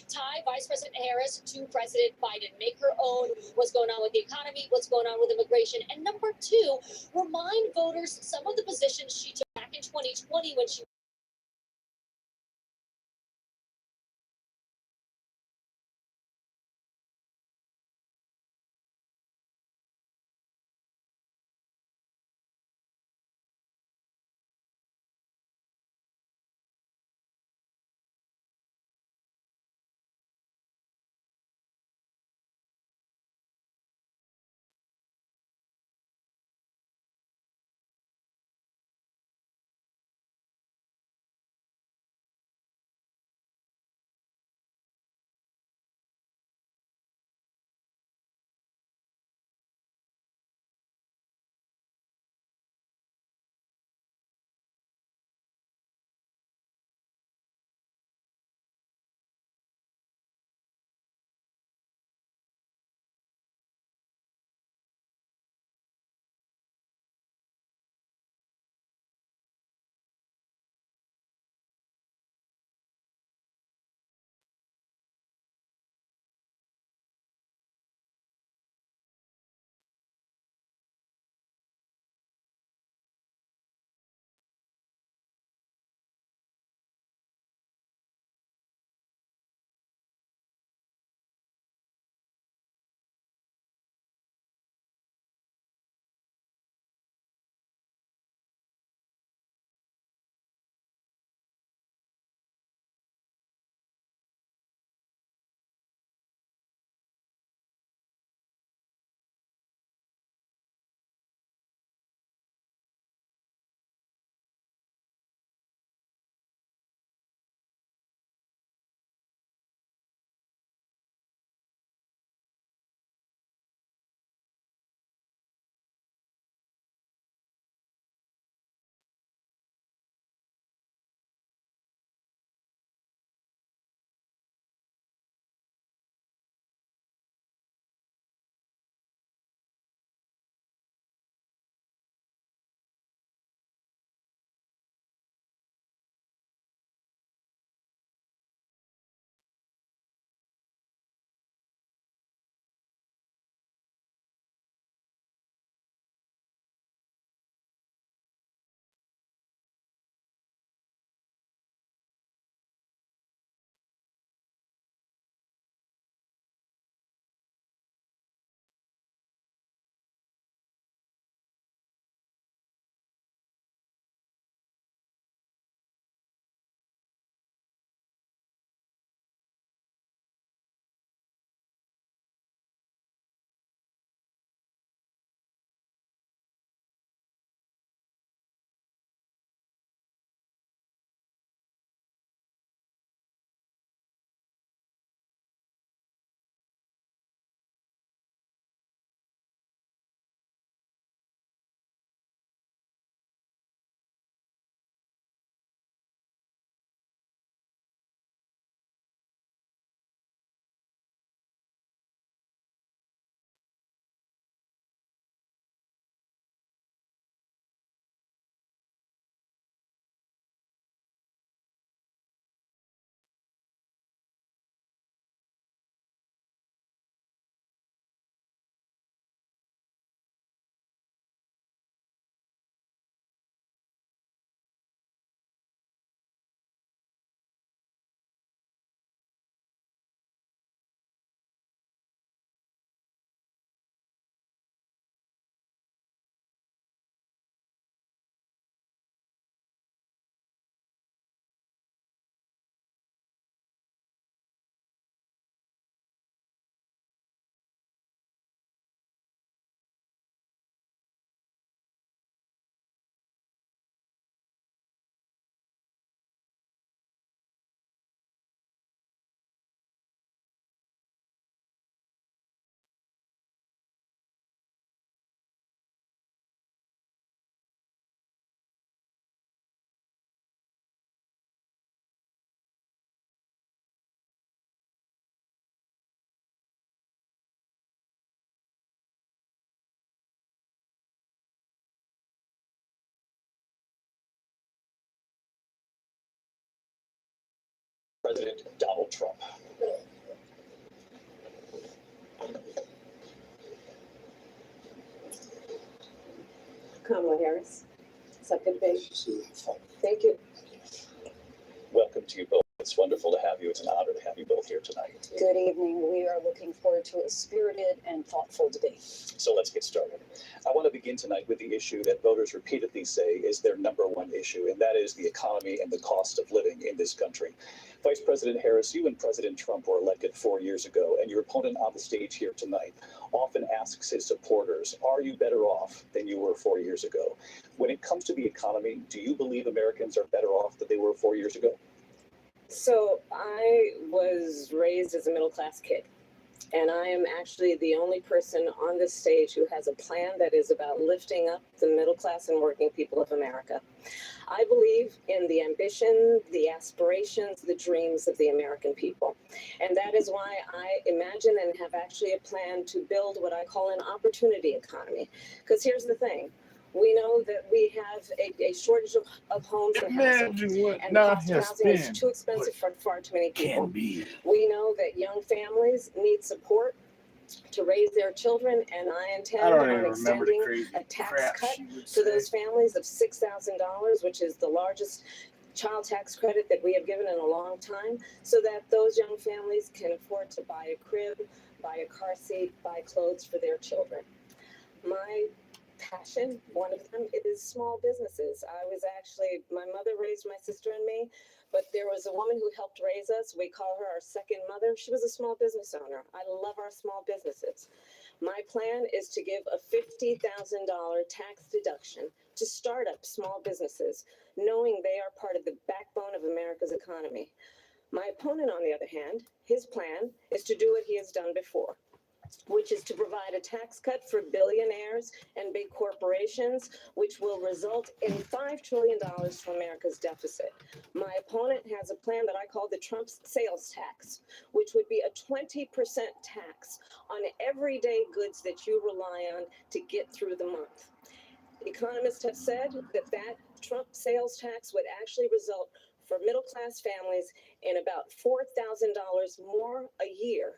Tie Vice President Harris to President Biden. Make her own what's going on with the economy, what's going on with immigration. And number two, remind voters some of the positions she took back in 2020 when she President Donald Trump. Kamala Harris. It's a good day. Thank you. Welcome to you both. It's wonderful to have you. It's an honor to have you both here tonight. Good evening. We are looking forward to a spirited and thoughtful debate. So let's get started. I want to begin tonight with the issue that voters repeatedly say is their number one issue, and that is the economy and the cost of living in this country. Vice President Harris, you and President Trump were elected 4 years ago, and your opponent on the stage here tonight often asks his supporters, are you better off than you were 4 years ago? When it comes to the economy, do you believe Americans are better off than they were 4 years ago? So I was raised as a middle-class kid, and I am actually the only person on this stage who has a plan that is about lifting up the middle class and working people of America. I believe in the ambition, the aspirations, the dreams of the American people. And that is why I imagine and have actually a plan to build what I call an opportunity economy. Because here's the thing. We know that we have a shortage of homes and housing, and the cost of housing is too expensive for far too many people. We know that young families need support to raise their children, and I intend on extending a tax cut to those families of $6,000, which is the largest child tax credit that we have given in a long time, so that those young families can afford to buy a crib, buy a car seat, buy clothes for their children. My passion, one of them, is small businesses. My mother raised my sister and me, but there was a woman who helped raise us. We call her our second mother. She was a small business owner. I love our small businesses. My plan is to give a $50,000 tax deduction to start up small businesses, knowing they are part of the backbone of America's economy. My opponent, on the other hand, his plan is to do what he has done before, which is to provide a tax cut for billionaires and big corporations, which will result in $5 trillion to America's deficit. My opponent has a plan that I call the Trump sales tax, which would be a 20% tax on everyday goods that you rely on to get through the month. Economists have said that Trump sales tax would actually result for middle-class families in about $4,000 more a year,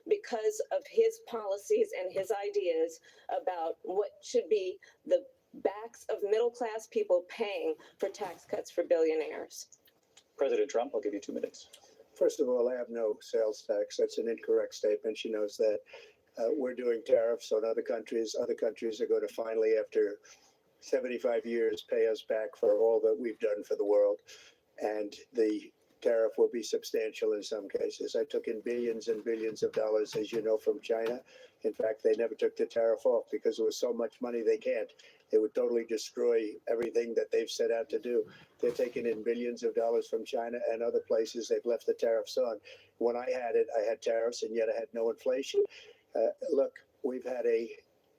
because of his policies and his ideas about what should be the backs of middle-class people paying for tax cuts for billionaires. President Trump, I'll give you 2 minutes. First of all, I have no sales tax. That's an incorrect statement. She knows that. We're doing tariffs on other countries. Other countries are going to finally, after 75 years, pay us back for all that we've done for the world. And the tariff will be substantial in some cases. I took in billions and billions of dollars, as you know, from China. In fact, they never took the tariff off because there was so much money they can't. It would totally destroy everything that they've set out to do. They're taking in billions of dollars from China and other places. They've left the tariffs on. When I had it, I had tariffs, and yet I had no inflation. Look, we've had a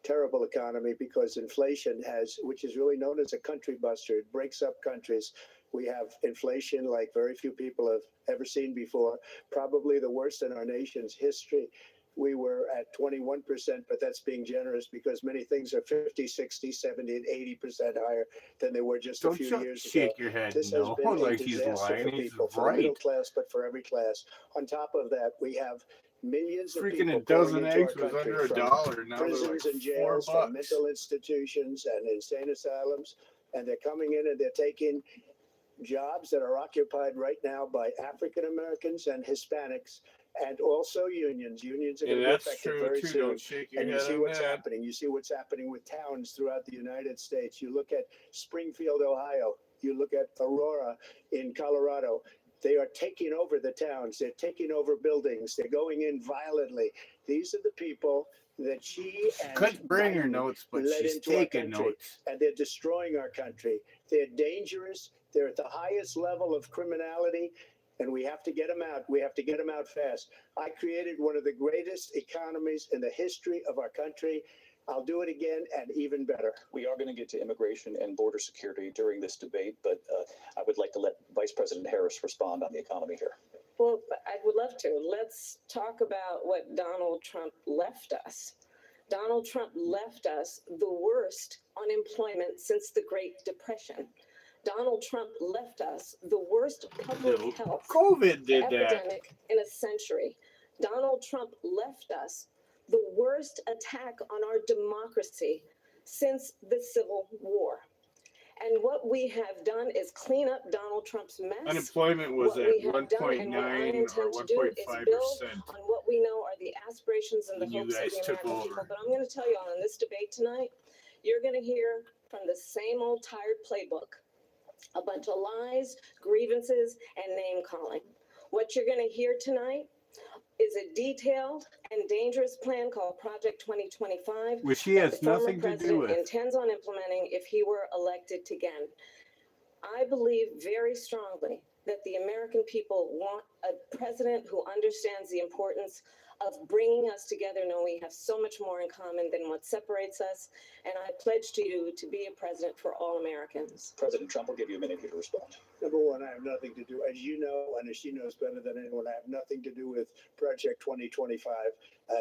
terrible economy because inflation which is really known as a country buster. It breaks up countries. We have inflation like very few people have ever seen before, probably the worst in our nation's history. We were at 21%, but that's being generous because many things are 50, 60, 70, and 80% higher than they were just a few years ago. Shake your head. This has been a disaster for people, for the middle class, but for every class. On top of that, we have millions of people Freaking a dozen pouring into eggs our was country under from $1. Now they're prisons like and jails, $4. from mental institutions and insane asylums, and they're coming in and they're taking jobs that are occupied right now by African Americans and Hispanics, and also unions. Unions are going to be affected very soon. Don't shake your And you head see on what's that. happening. You see what's happening with towns throughout the United States. You look at Springfield, Ohio. You look at Aurora in Colorado. They are taking over the towns. They're taking over buildings. They're going in violently. These are the people that she and Couldn't bring her Biden notes, but led she's into our taking country, notes. and they're destroying our country. They're dangerous. They're at the highest level of criminality, and we have to get them out. We have to get them out fast. I created one of the greatest economies in the history of our country. I'll do it again and even better. We are going to get to immigration and border security during this debate, but I would like to let Vice President Harris respond on the economy here. Well, I would love to. Let's talk about what Donald Trump left us. Donald Trump left us the worst unemployment since the Great Depression. Donald Trump left us the worst public health COVID did that. epidemic in a century. Donald Trump left us the worst attack on our democracy since the Civil War. And what we have done is clean up Donald Trump's mess. Unemployment was What at we have done and what I 1.9 intend or to do is build 1.5% on what we know are the aspirations and the when you hopes of guys the took American people. over. But I'm going to tell you all in this debate tonight, you're going to hear from the same old tired playbook, a bunch of lies, grievances, and name calling. What you're going to hear tonight is a detailed and dangerous plan called Project 2025, Which he that has the former nothing to do president with. intends on implementing if he were elected again. I believe very strongly that the American people want a president who understands the importance of bringing us together, knowing we have so much more in common than what separates us. And I pledge to you to be a president for all Americans. President Trump will give you a minute here to respond. Number one, I have nothing to do, as you know, and as she knows better than anyone, I have nothing to do with Project 2025.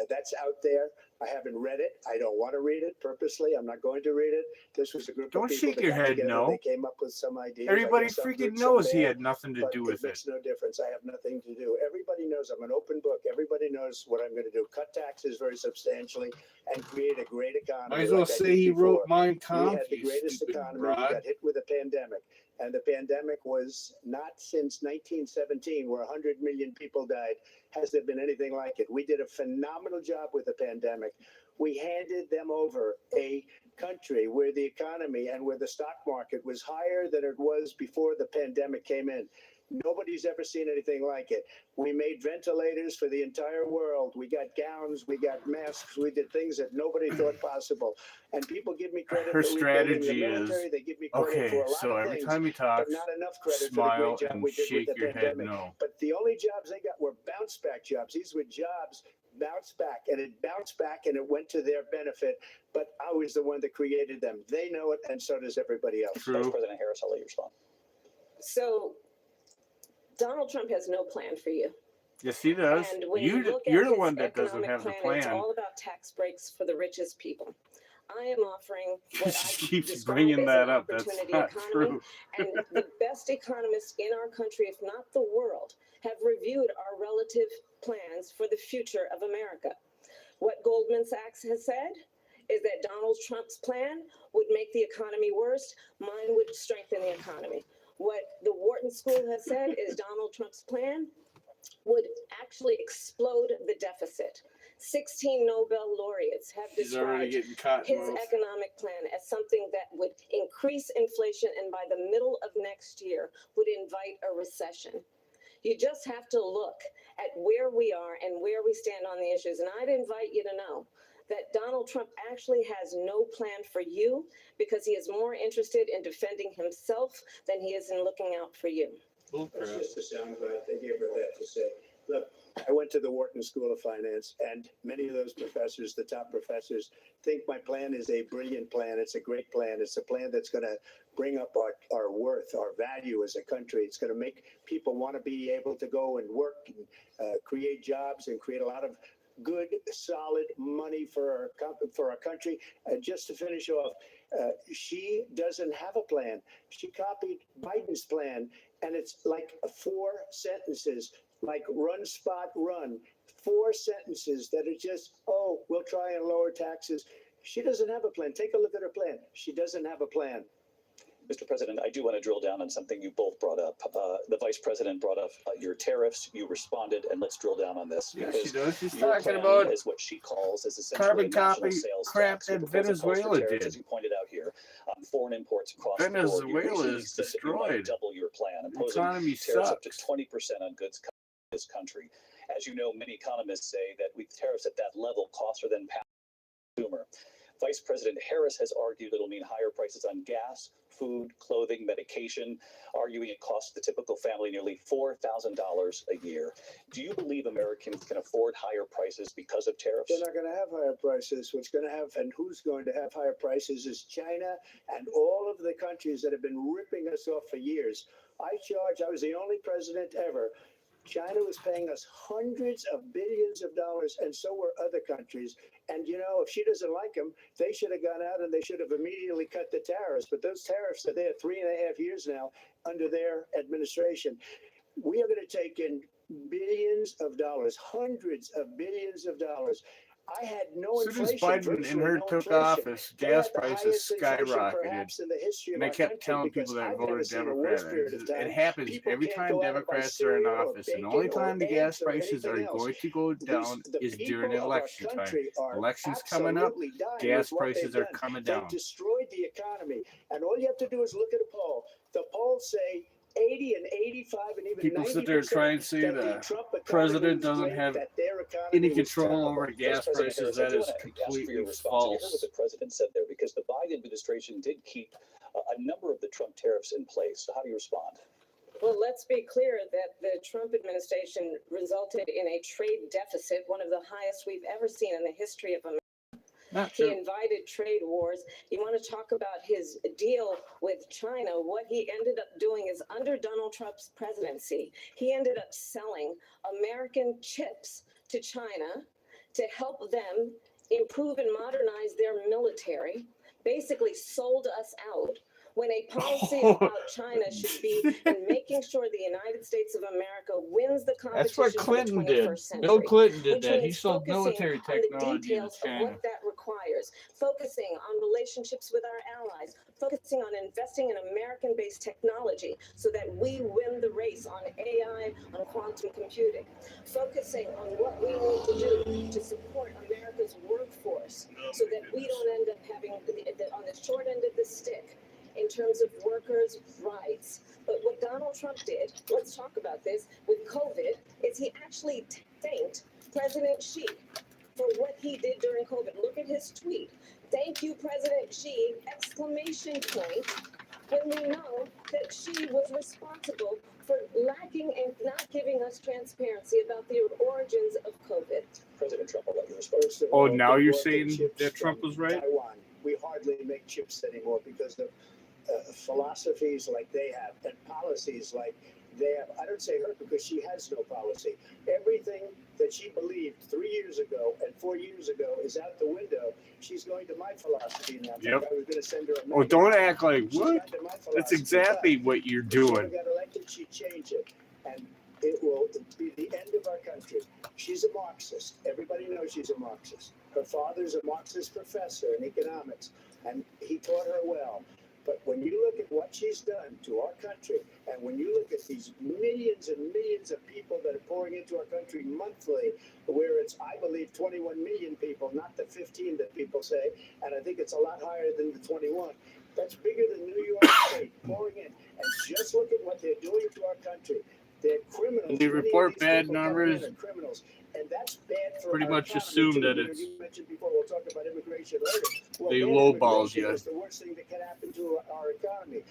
That's out there. I haven't read it. I don't want to read it purposely. I'm not going to read it. This was a group Don't of people shake that your got head, together. no. They came up with some ideas. I Everybody guess some freaking good, some knows he bad, had nothing to but do with it. makes no difference. I have nothing to do. Everybody knows I'm an open book. Everybody knows what I'm going to do. Cut taxes very substantially and create a great economy. Might as well like I say did he before. wrote Mein We Kampf, had the you greatest stupid economy. We broad. got hit with a pandemic. And the pandemic was not since 1917, where 100 million people died, has there been anything like it. We did a phenomenal job with the pandemic. We handed them over a country where the economy and where the stock market was higher than it was before the pandemic came in. Nobody's ever seen anything like it. We made ventilators for the entire world. We got gowns, we got masks, we did things that nobody thought possible. And people give me credit Her for rebuilding the strategy military. is, They give me credit okay, for a lot so of every things, time he but talks, not enough credit for the smile great job and we did with shake the your head pandemic. no. But the only jobs they got were bounce back jobs. These were jobs bounce back, and it bounced back and it went to their benefit. But I was the one that created them. They know it, and so does everybody else. True. Vice President Harris, I'll let you respond. So Donald Trump has no plan for you. Yes, he does. And when you look You're at the his one that doesn't economic have the It's plan. all about tax breaks for the richest people. I am offering what She I keeps describe bringing as that an up. That's opportunity not economy. true. And the best economists in our country, if not the world, have reviewed our relative plans for the future of America. What Goldman Sachs has said is that Donald Trump's plan would make the economy worse. Mine would strengthen the economy. What the Wharton School has said is Donald Trump's plan would actually explode the deficit. 16 Nobel laureates have He's already described getting caught in his mouth. economic plan as something that would increase inflation and by the middle of next year would invite a recession. You just have to look at where we are and where we stand on the issues. And I'd invite you to know that Donald Trump actually has no plan for you because he is more interested in defending himself than he is in looking out for you. That's just a soundbite. They gave her that to say. Look, I went to the Wharton School of Finance, and many of those professors, the top professors, think my plan is a brilliant plan. It's a great plan. It's a plan that's going to bring up our worth, our value as a country. It's going to make people want to be able to go and work and create jobs and create a lot of good, solid money for our country. Just to finish off, she doesn't have a plan. She copied Biden's plan, and it's like 4 sentences, like run, spot, run. 4 sentences that are just, oh, we'll try and lower taxes. She doesn't have a plan. Take a look at her plan. She doesn't have a plan. Mr. President, I do want to drill down on something you both brought up. The Vice President brought up your tariffs. You responded, and let's drill down on this. Yeah, because she does. She's your talking plan about is what she calls is essentially carbon a national copy sales crap tax. that Your proposal calls for Venezuela tariffs, did. as you pointed out here, on foreign imports across the board. You Venezuela recently is said that you might destroyed. double your plan, The imposing economy tariffs up to sucks. 20% on goods coming to this country. As you know, many economists say that with tariffs at that level, costs are then passed to the consumer. Vice President Harris has argued it'll mean higher prices on gas, food, clothing, medication, arguing it costs the typical family nearly $4,000 a year. Do you believe Americans can afford higher prices because of tariffs? They're not going to have higher prices. What's going to have and who's going to have higher prices is China and all of the countries that have been ripping us off for years. I was the only president ever. China was paying us hundreds of billions of dollars, and so were other countries. And, you know, if she doesn't like them, they should have gone out and they should have immediately cut the tariffs. But those tariffs are there 3.5 years now under their administration. We are going to take in billions of dollars, hundreds of billions of dollars. I had no As soon as inflation. Biden and virtually her no took inflation. office, They gas had the prices highest inflation skyrocketed. perhaps in the history of And they our kept country, telling because people that I've never voted seen a worse Democrat. period of time. It happens People every can't time go out and buy Democrats are in cereal or office. And the only bacon or time the gas eggs or prices are anything else. going to go down The is during people of our election time. country are Elections coming up, absolutely dying gas with what prices they've are done. coming They've down. destroyed the economy, and all you have to do is look at a poll. The polls say 80 and 85 and even People 90% sit there and try and say that the the Trump economy president was doesn't great, have that their economy any was control terrible. over Vice gas President prices. Harris, I That do is want to ask for completely your response. You heard what false. the president said there, because the Biden administration did keep a number of the Trump tariffs in place. So how do you respond? Well, let's be clear that the Trump administration resulted in a trade deficit, one of the highest we've ever seen in the history of America. Not He true. invited trade wars. You want to talk about his deal with China? What he ended up doing is, under Donald Trump's presidency, he ended up selling American chips to China to help them improve and modernize their military, basically sold us out. When a policy about China should be in making sure the United States of America wins the That's what competition for the Clinton did. 21st century. Bill Clinton did Which that. He means sold focusing military on the technology to details of China. what that requires, focusing on relationships with our allies, focusing on investing in American-based technology so that we win the race on AI, on quantum computing, focusing on what we need to do to support America's workforce so that we don't end up having on the short end of the stick in terms of workers' rights. But what Donald Trump did, let's talk about this, with COVID, is he actually thanked President Xi for what he did during COVID. Look at his tweet. Thank you, President Xi, exclamation point, when we know that Xi was responsible for lacking and not giving us transparency about the origins of COVID. President Trump, I'll let you respond. First of Oh, all, now they you're brought the saying chips that Trump from was right? Taiwan. We hardly make chips anymore because of philosophies like they have and policies like they have. I don't say her because she has no policy. Everything that she believed 3 years ago and 4 years ago is out the window. She's going to my philosophy now. Yep. I was going to send her a Oh, don't magazine. act like, She's what? gone to my That's philosophy. exactly what you're But before doing. we got elected, she changed it, and it will be the end of our country. She's a Marxist. Everybody knows she's a Marxist. Her father's a Marxist professor in economics, and he taught her well. But when you look at what she's done to our country, and when you look at these millions and millions of people that are pouring into our country monthly, where it's, I believe, 21 million people, not the 15 that people say, and I think it's a lot higher than the 21. That's bigger than New York State pouring in. And just look at what they're doing to our country. They're criminals. They Many of report these bad people coming in numbers. are criminals. And that's bad for Pretty our much economy, assume too. that You know, it's- you mentioned before, we'll talk about immigration later. Well, They bad lowballed immigration you. is the worst thing that can happen to our economy.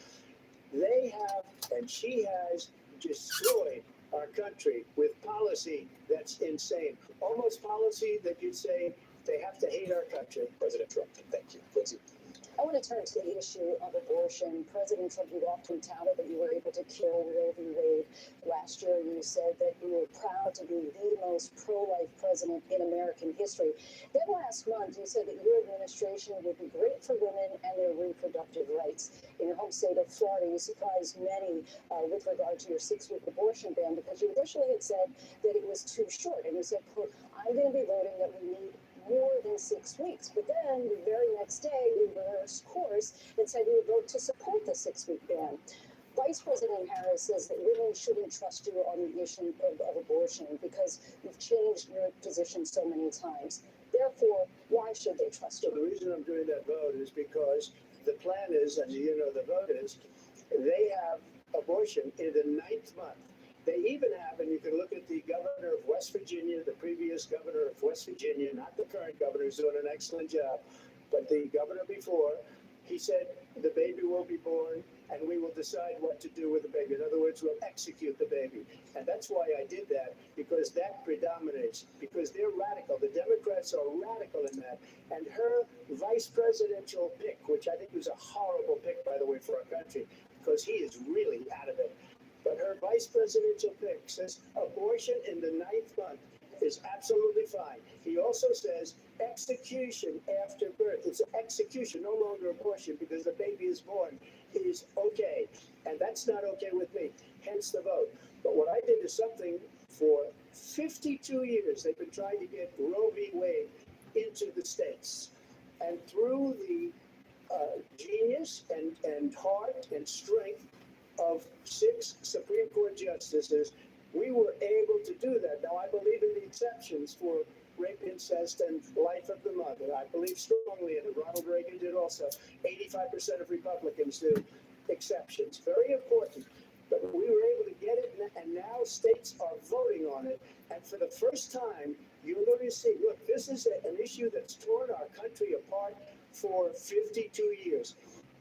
They have, and she has, destroyed our country with policy that's insane. Almost policy that you'd say they have to hate our country. President Trump, thank you. Lindsay. I want to turn to the issue of abortion. President Trump, you often touted that you were able to kill Roe v. Wade. Last year, you said that you were proud to be the most pro-life president in American history. Then last month, you said that your administration would be great for women and their reproductive rights. In your home state of Florida, you surprised many with regard to your 6-week abortion ban, because you initially had said that it was too short. And you said, quote, I'm going to be voting that we need more than 6 weeks. But then the very next day, you reversed course and said you would vote to support the 6-week ban. Vice President Harris says that women shouldn't trust you on the issue of abortion because you've changed your position so many times. Therefore, why should they trust So you? the reason I'm doing that vote is because the plan is, and you know the vote is, they have abortion in the 9th month. They even have, and you can look at the governor of West Virginia, the previous governor of West Virginia, not the current governor, who's doing an excellent job, but the governor before, he said the baby will be born and we will decide what to do with the baby. In other words, we'll execute the baby. And that's why I did that, because that predominates, because they're radical. The Democrats are radical in that. And her vice presidential pick, which I think was a horrible pick, by the way, for our country, because he is really out of it. But her vice presidential pick says abortion in the 9th month is absolutely fine. He also says execution after birth. It's execution, no longer abortion, because the baby is born, is okay. And that's not okay with me, hence the vote. But what I did is something for 52 years. They've been trying to get Roe v. Wade into the states. And through the genius and heart and strength of 6 Supreme Court justices, we were able to do that. Now, I believe in the exceptions for rape, incest, and life of the mother. I believe strongly in it. Ronald Reagan did also. 85% of Republicans do exceptions. Very important. But we were able to get it, and now states are voting on it. And for the first time, you're going to see, look, this is an issue that's torn our country apart for 52 years.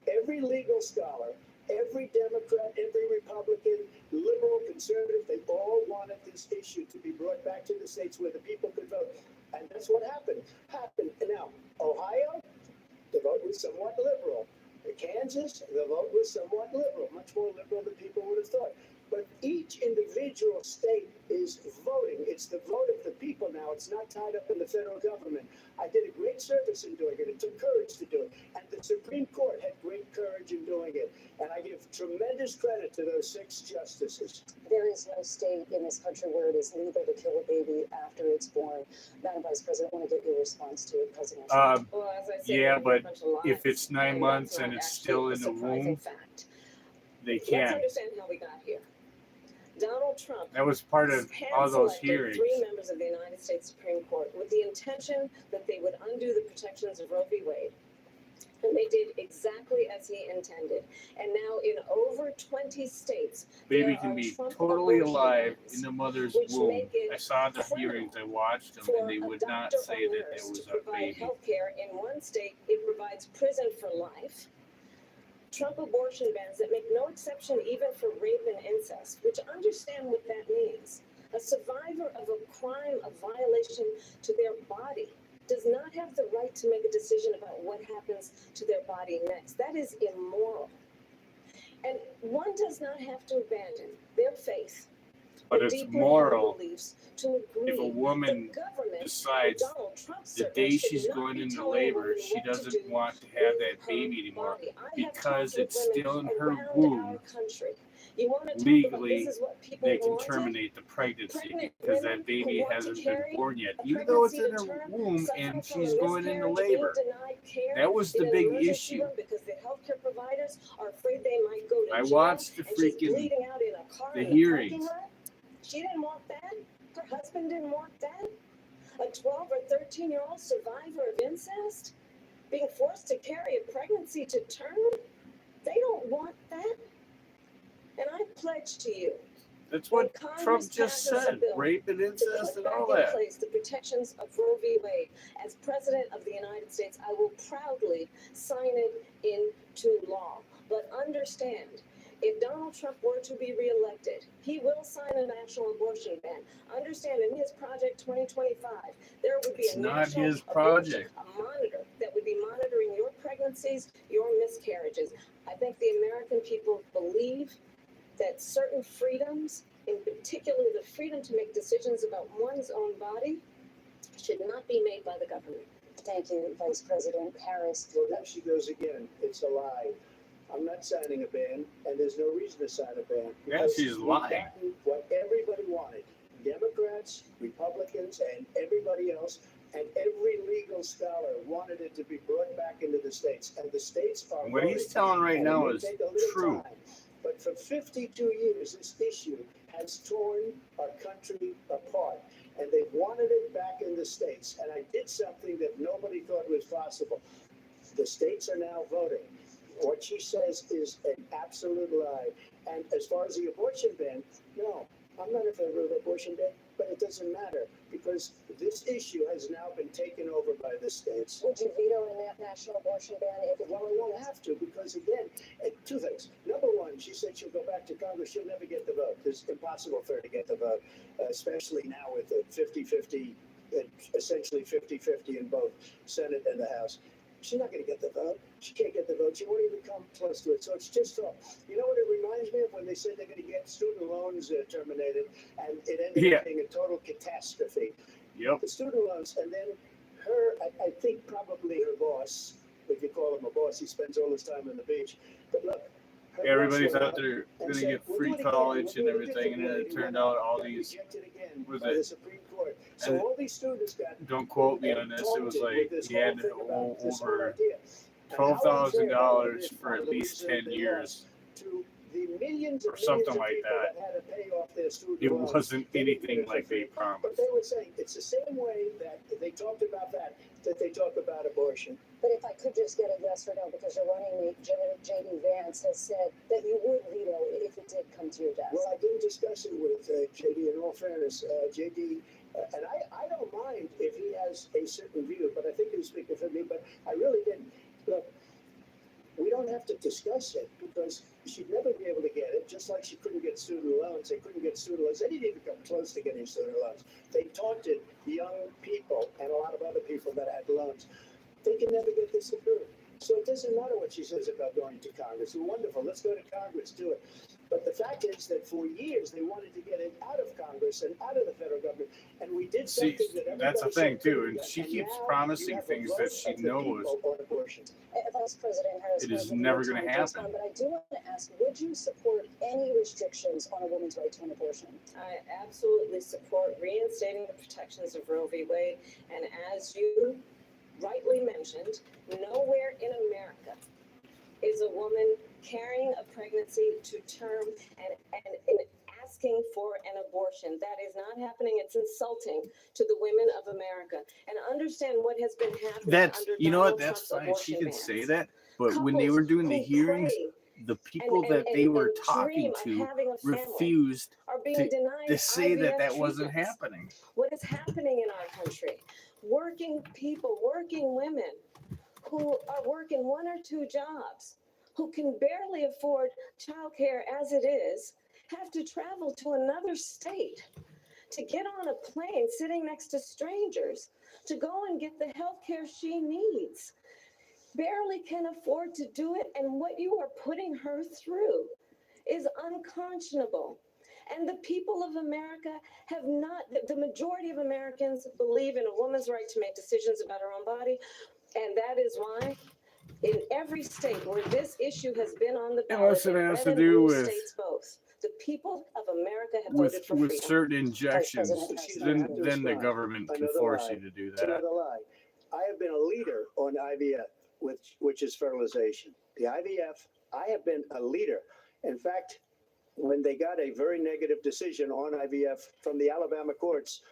Every legal scholar, every Democrat, every Republican, liberal, conservative, they all wanted this issue to be brought back to the states where the people could vote. And that's what happened. Now, Ohio, the vote was somewhat liberal. Kansas, the vote was somewhat liberal, much more liberal than people would have thought. But each individual state is voting. It's the vote of the people now. It's not tied up in the federal government. I did a great service in doing it. It took courage to do it. And the Supreme Court had great courage in doing it. And I give tremendous credit to those 6 justices. There is no state in this country where it is legal to kill a baby after it's born. Madam Vice President, I want to get your response to it, President. Well, as I said, Yeah, there's a but bunch of lies, if it's 9 and months that's and not it's actually still a in the surprising womb, fact. they Let's can't. understand how we got here. Donald Trump That was part of all those hand-selected hearings. 3 members of the United States Supreme Court with the intention that they would undo the protections of Roe v. Wade. And they did exactly as he intended. And now in over 20 states, Baby there can are be Trump totally abortion alive bans, in the mother's which womb. make it I saw the criminal hearings, I watched them, for and they a would not doctor say or that nurse there was to a provide baby. health care. In one state, it provides prison for life. Trump abortion bans that make no exception even for rape and incest, which understand what that means. A survivor of a crime, a violation to their body, does not have the right to make a decision about what happens to their body next. That is immoral. And one does not have to abandon their faith, But their it's deeply held moral beliefs to agree. if a woman the government, decides Donald Trump the certainly day should she's not going be into telling a labor, woman she what to doesn't do want to have with that her baby anymore body. I have because talked with it's women still in her around our womb. country. You want to talk about Legally, this is what people They can wanted? terminate the pregnancy Pregnant because women that baby who want to hasn't been carry born yet, a even though it's pregnancy in to her term, womb suffering and from she's a going into miscarriage, being labor. denied care That was the in an big emergency issue. room because the healthcare providers are afraid they might go to I jail, watched the and she's freaking bleeding out in a car the in the parking hearings. lot. She didn't want that. Her husband didn't want that. A 12 or 13-year-old survivor of incest being forced to carry a pregnancy to term. They don't want that. And I pledge to you, That's when what Congress Trump just passes a said. bill Rape and to incest put and back all in that. place the protections of Roe v. Wade, as President of the United States, I will proudly sign it into law. But understand, if Donald Trump were to be reelected, he will sign a national abortion ban. Understand, in his Project 2025, there would be It's a not national his abortion, project. a monitor that would be monitoring your pregnancies, your miscarriages. I think the American people believe that certain freedoms, in particular the freedom to make decisions about one's own body, should not be made by the government. Thank you, Vice President Harris. Well, there she goes again. It's a lie. I'm not signing a ban, and there's no reason to sign a ban. Yeah, because she's we've lying. gotten what everybody wanted. Democrats, Republicans, and everybody else, and every legal scholar wanted it to be brought back into the states. And the states are What he's voting. telling right And it now may is take a little true. time, but for 52 years, this issue has torn our country apart. And they wanted it back in the states. And I did something that nobody thought was possible. The states are now voting. What she says is an absolute lie. And as far as the abortion ban, no, I'm not in favor of abortion ban, but it doesn't matter because this issue has now been taken over by the states. Would you veto a national abortion ban if it Well, I won't have to because, again, two things. Number one, she said she'll go back to Congress. She'll never get the vote. It's impossible for her to get the vote, especially now with the 50-50, essentially 50-50 in both Senate and the House. She's not going to get the vote. She can't get the vote. She won't even come close to it. So it's just talk. You know what it reminds me of when they said they're going to get student loans terminated, and it ended Yeah. up being a total catastrophe. Yep. The student loans, and then her, I think probably her boss, if you call him a boss, he spends all his time on the beach. But look, her everybody's grandson out there and gonna said, get "We'll free do it again, college we'll and do it everything, and then it differently," turned out all got these rejected again was by it- the Supreme Court. So and all these students got don't quote me on this. It was taunted with like this he whole had thing about this whole over idea. And how unfair $12,000 it is for at the least reason 10 they years. lost to the millions Or and something millions of like people that. that had to pay off their student It loans. wasn't They didn't get anything it for like they free. But promised. they were saying it's the same way that they talked about that they talk about abortion. But if I could just get a yes or no, because your running mate, J.D. Vance, has said that you would veto it if it did come to your desk. Well, I didn't discuss it with JD. In all fairness, JD, and I don't mind if he has a certain view, but I think he was speaking for me. But I really didn't. Look, we don't have to discuss it because she'd never be able to get it. Just like she couldn't get student loans, they couldn't get student loans. They didn't even come close to getting student loans. They taunted young people and a lot of other people that had loans. They can never get this approved. So it doesn't matter what she says about going to Congress. Wonderful, let's go to Congress, do it. But the fact is that for years they wanted to get it out of Congress and out of the federal government, and we did See, something that that's the everybody thing said too, couldn't and get. she And keeps now you promising have a things vote that she of the knows people on abortion. Vice President Harris, it we'll is give you never more going to time respond, happen. but I do want to ask, would you support any restrictions on a woman's right to an abortion? I absolutely support reinstating the protections of Roe v. Wade. And as you rightly mentioned, nowhere in America is a woman carrying a pregnancy to term and asking for an abortion. That is not happening. It's insulting to the women of America. And understand what has been happening That's under you know what, Donald that's Trump's fine. She abortion can say bans. that, but when they Couples were doing the who hearings, pray the people that they were talking dream of to having a family refused are being to, denied to say that IVF that wasn't treatments. happening. What is happening in our country? Working people, working women who are working one or two jobs, who can barely afford childcare as it is, have to travel to another state to get on a plane sitting next to strangers to go and get the health care she needs. Barely can afford to do it, and what you are putting her through is unconscionable. And the people of America have not, the majority of Americans believe in a woman's right to make decisions about her own body. And that is why in every state where this issue has been on the ballot, Unless it in has red to and do blue with states both, the people of America have voted for with freedom. certain injections, President Harris, then the government can Another force lie. you to do It's that. another lie. I have been a leader on IVF, which is fertilization. The IVF, I have been a leader. In fact, when they got a very negative decision on IVF from the Alabama courts,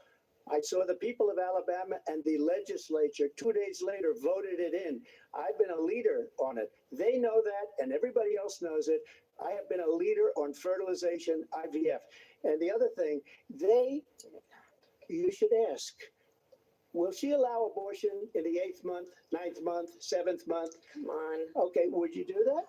I saw the people of Alabama and the legislature 2 days later voted it in. I've been a leader on it. They know that, and everybody else knows it. I have been a leader on fertilization, IVF. And the other thing, you should ask, will she allow abortion in the 8th month, 9th month, 7th month? Come on. Okay, would you do that?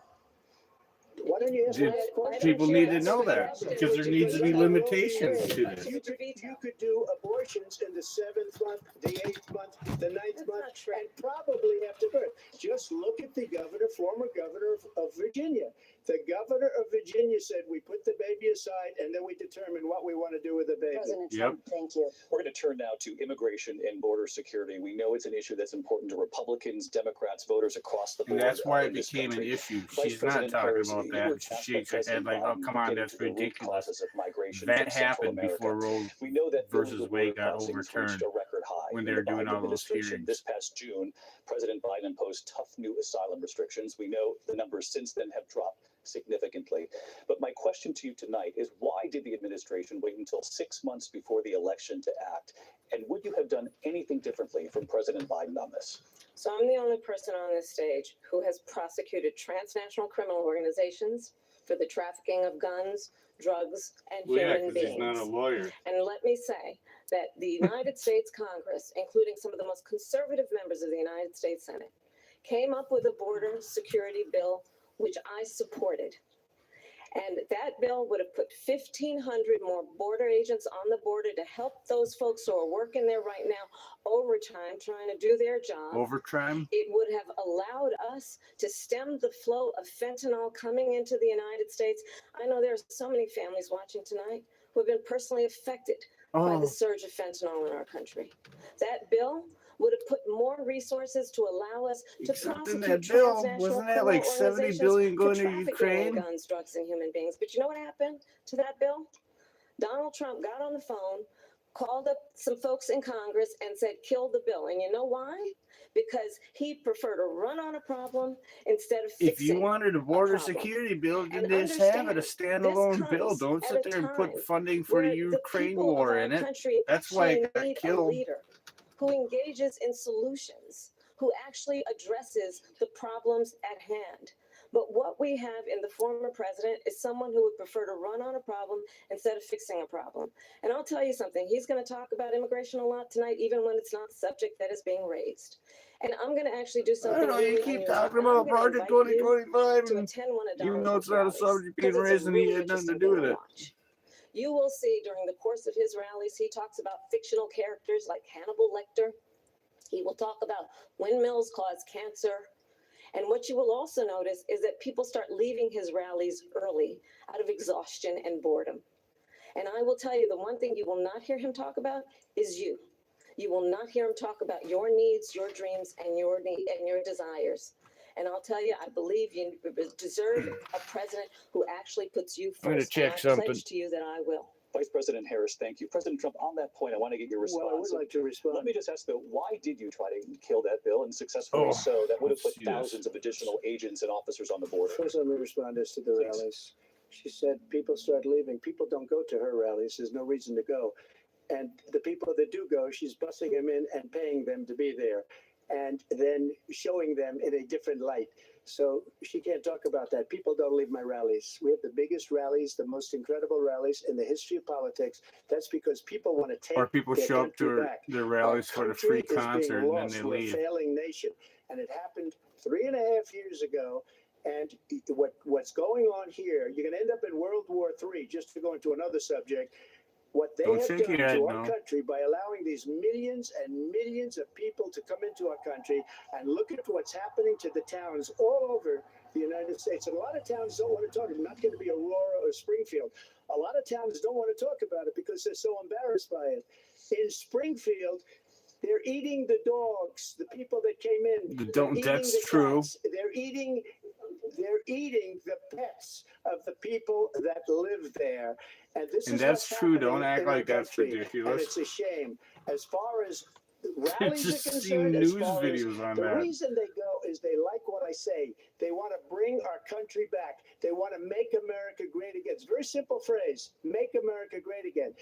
Why don't you ask Did- that question? People need to know that because there needs to be limitations to this. You could do abortions in the 7th month, the 8th month, the 9th That's month, not true. and probably after birth. Just look at the governor, former governor of Virginia. The governor of Virginia said, we put the baby aside and then we determine what we want to do with the baby. President Yep. Trump, thank you. We're going to turn now to immigration and border security. We know it's an issue that's important to Republicans, Democrats, voters across the board. And that's why in it this became an country. issue. Vice She's not President talking Harris, about you that. were She tasked shakes by her head President like, oh, Biden come to on, get that's into the root ridiculous. causes of migration That from Central happened America. before Roe We know that versus illegal Wade border got crossings reached overturned a record high when in they the were doing Biden all those administration. hearings. This past June, President Biden imposed tough new asylum restrictions. We know the numbers since then have dropped significantly. But my question to you tonight is, why did the administration wait until 6 months before the election to act? And would you have done anything differently from President Biden on this? So I'm the only person on this stage who has prosecuted transnational criminal organizations for the trafficking of guns, drugs, and Well, yeah, human because he's not a beings. lawyer. And let me say that the United States Congress, including some of the most conservative members of the United States Senate, came up with a border security bill, which I supported. And that bill would have put 1,500 more border agents on the border to help those folks who are working there right now overtime, trying to do their job. Overtime? It would have allowed us to stem the flow of fentanyl coming into the United States. I know there are so many families watching tonight who have been personally affected by Oh, the surge of fentanyl in our country. That bill would have put more resources to allow us to Except in prosecute that bill, transnational wasn't that criminal like 70 organizations billion for going to trafficking in Ukraine? guns, drugs, and human beings. But you know what happened to that bill? Donald Trump got on the phone, called up some folks in Congress, and said, kill the bill. And you know why? Because he preferred to run on a problem instead of If you fixing. wanted a border problem. security bill, then And just have it a understand, standalone this bill. comes Don't at sit a there and put time funding for the where the Ukraine people of war our in it. country That's why actually it got need a killed. leader who engages in solutions, who actually addresses the problems at hand. But what we have in the former president is someone who would prefer to run on a problem instead of fixing a problem. And I'll tell you something, he's going to talk about immigration a lot tonight, even when it's not the subject that is being raised. And I'm going to actually do I something don't know. You really keep unusual. talking I'm about gonna Project invite you 2025, to and attend one of even Donald though it's Trump's not a rallies, subject being 'cause it's a raised, and he really had nothing to interesting do thing with to it. watch. You will see during the course of his rallies, he talks about fictional characters like Hannibal Lecter. He will talk about windmills cause cancer. And what you will also notice is that people start leaving his rallies early out of exhaustion and boredom. And I will tell you, the one thing you will not hear him talk about is you. You will not hear him talk about your needs, your dreams, and your desires. And I'll tell you, I believe you deserve a president who actually puts you I'm gonna first. check And I something. pledge to you that I will. Vice President Harris, thank you. President Trump, on that point, I want to get your response. Well, I would like to respond. Let me just ask though, why did you try to kill that bill, and successfully Oh, so? That would have let's put see this. thousands of additional agents and officers on the border. First, let me respond as to the Please. rallies. She said people start leaving. People don't go to her rallies. There's no reason to go. And the people that do go, she's busing them in and paying them to be there, and then showing them in a different light. So she can't talk about that. People don't leave my rallies. We have the biggest rallies, the most incredible rallies in the history of politics. That's because people want to take Or people their show up to country back. their rallies for the free Country is being concert and then lost. they We're a leave. failing nation, and it happened 3.5 years ago. And what's going on here, you're going to end up in World War III, just to go into another subject. What they Don't have shake done your head, to our no. country by allowing these millions and millions of people to come into our country, and look at what's happening to the towns all over the United States. And a lot of towns don't want to talk. I'm not going to be Aurora or Springfield. A lot of towns don't want to talk about it because they're so embarrassed by it. In Springfield, they're eating the dogs, the people that came in. They're eating That's the true. cats. They're eating the pets of the people that live there. And this And is that's what's true. happening Don't act in our like that's country. And ridiculous. it's a shame. As far as rallies are Just seen concerned, as news far as videos on the that. reason they go is they like what I say. They want to bring our country back. They want to make America great again. It's a very simple phrase, make America great again.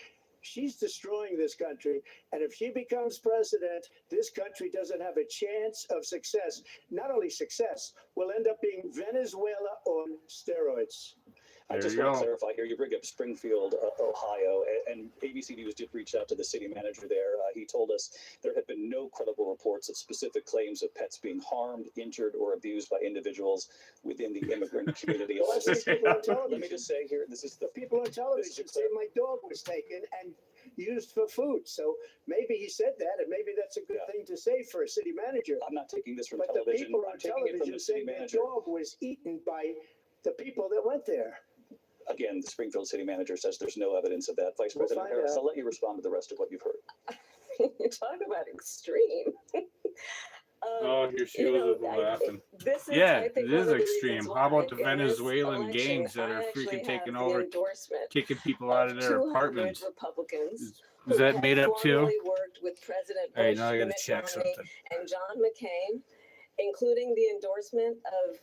She's destroying this country. And if she becomes president, this country doesn't have a chance of success. Not only success, we'll end up being Venezuela on steroids. I There just you want to go. clarify here. You bring up Springfield, Ohio, and ABC News did reach out to the city manager there. He told us there have been no credible reports of specific claims of pets being harmed, injured, or abused by individuals within the immigrant community. Well, I see people on Let television. me just say here, this is the People on television say my dog was taken and used for food. So maybe he said that, and maybe that's a good thing to say for a city manager. I'm not taking this from But the television. people I'm on taking it from television the city say my manager. dog was eaten by the people that went there. Again, the Springfield city manager says there's no evidence of that. Vice We'll President find Harris, out. I'll let you respond to the rest of what you've heard. You talk about extreme. Oh, here she You goes know, with the laughing. This is, Yeah, I think, it one is of the extreme. reasons How about why the in this Venezuelan election, gangs that I are actually freaking taking have over, the endorsement kicking people out of their 200 apartments? Republicans Is that who made have up too? formerly worked with President All right, Bush, now I gotta Mitt check Romney, something. and John McCain, including the endorsement of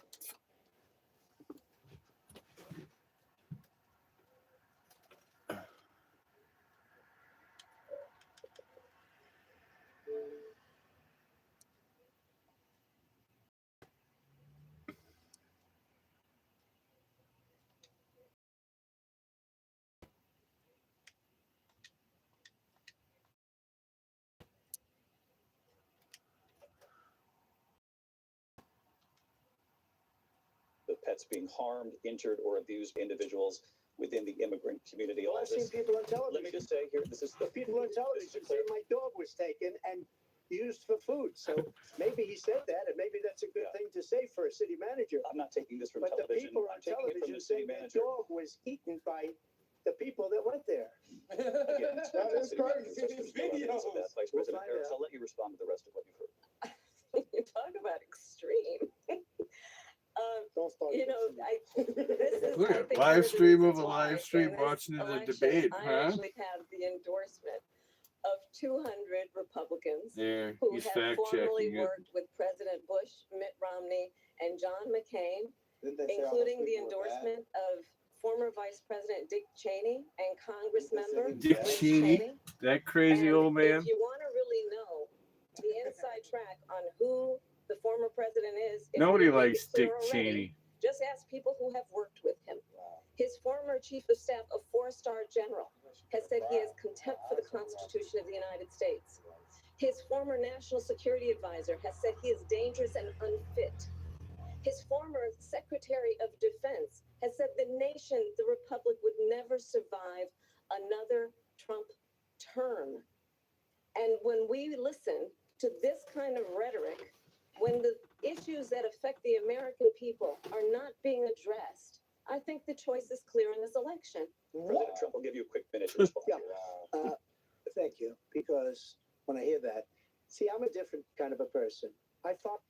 The pets being harmed, injured, or abused by individuals within the immigrant community. Well, I've seen people on television. Let me just say here, this is The people on television say my dog was taken and used for food. So maybe he said that, and maybe that's a good thing to say for a city manager. I'm not taking this from But the television. people on I'm taking it from television the say city my manager. dog was eaten by the people that went there. Again, That is city manager crazy. says there's no evidence of that. Vice We'll President find Harris, out. I'll let you respond to the rest of what you've heard? You talk about extreme. Don't start. You know, this is Look I at think, live one of the stream of reasons a why live stream in this watching the election, debate, I huh? actually have the endorsement of 200 Republicans Yeah, who he's have fact formerly checking it. worked with President Bush, Mitt Romney, and John McCain, Didn't they say all including those the people were bad? endorsement of former Vice President Dick Cheney and Congress Didn't they say member he was Dick bad? Liz Cheney, that crazy And old man. if you want to really know the inside track on who the former president is, if Nobody you didn't make likes it clear Dick already, Cheney. just ask people who have worked with him. Wow. His former chief of staff, a 4-star general, has said he has contempt for the Constitution of the United States. His former national security advisor has said he is dangerous and unfit. His former Secretary of Defense has said the nation, the Republic, would never survive another Trump term. And when we listen to this kind of rhetoric, when the issues that affect the American people are not being addressed, I think the choice is clear in this election. President Trump will give you a quick minute to respond. Yeah. Thank you, because when I hear that, see, I'm a different kind of a person. I thought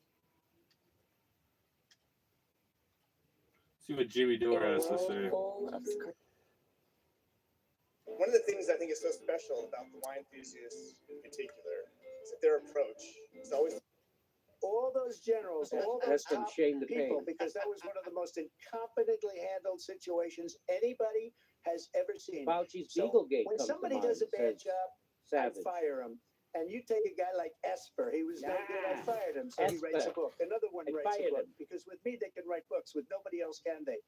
See what Jimmy Dore has to say. Full of scr- One of the things I think is so special about the wine enthusiasts in particular is that their approach is always all those generals, all those Let them top shame the people, pain. because that was one of the most incompetently handled situations anybody has ever seen. Fauci's So, Beaglegate When comes to somebody mind, does a bad says job, Savage. I fire him. And you take a guy like Esper, he was no good, I Yeah. fired him. So he writes a Esper. book. Another one I writes a fired book. him. Because with me, they can write books. With nobody else can they?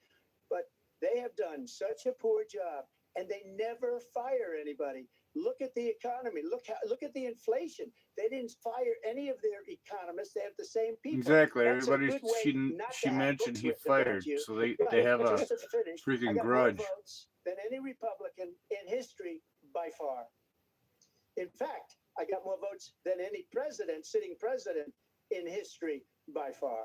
But they have done such a poor job, and they never fire anybody. Look at the economy. Look at the inflation. They didn't fire any of their economists. They have the same people. Exactly. That's a Everybody good way not she to have mentioned books he written about fired, you. so they But have a just to finish, I freaking got grudge. more votes than any Republican in history by far. In fact, I got more votes than any sitting president in history by far.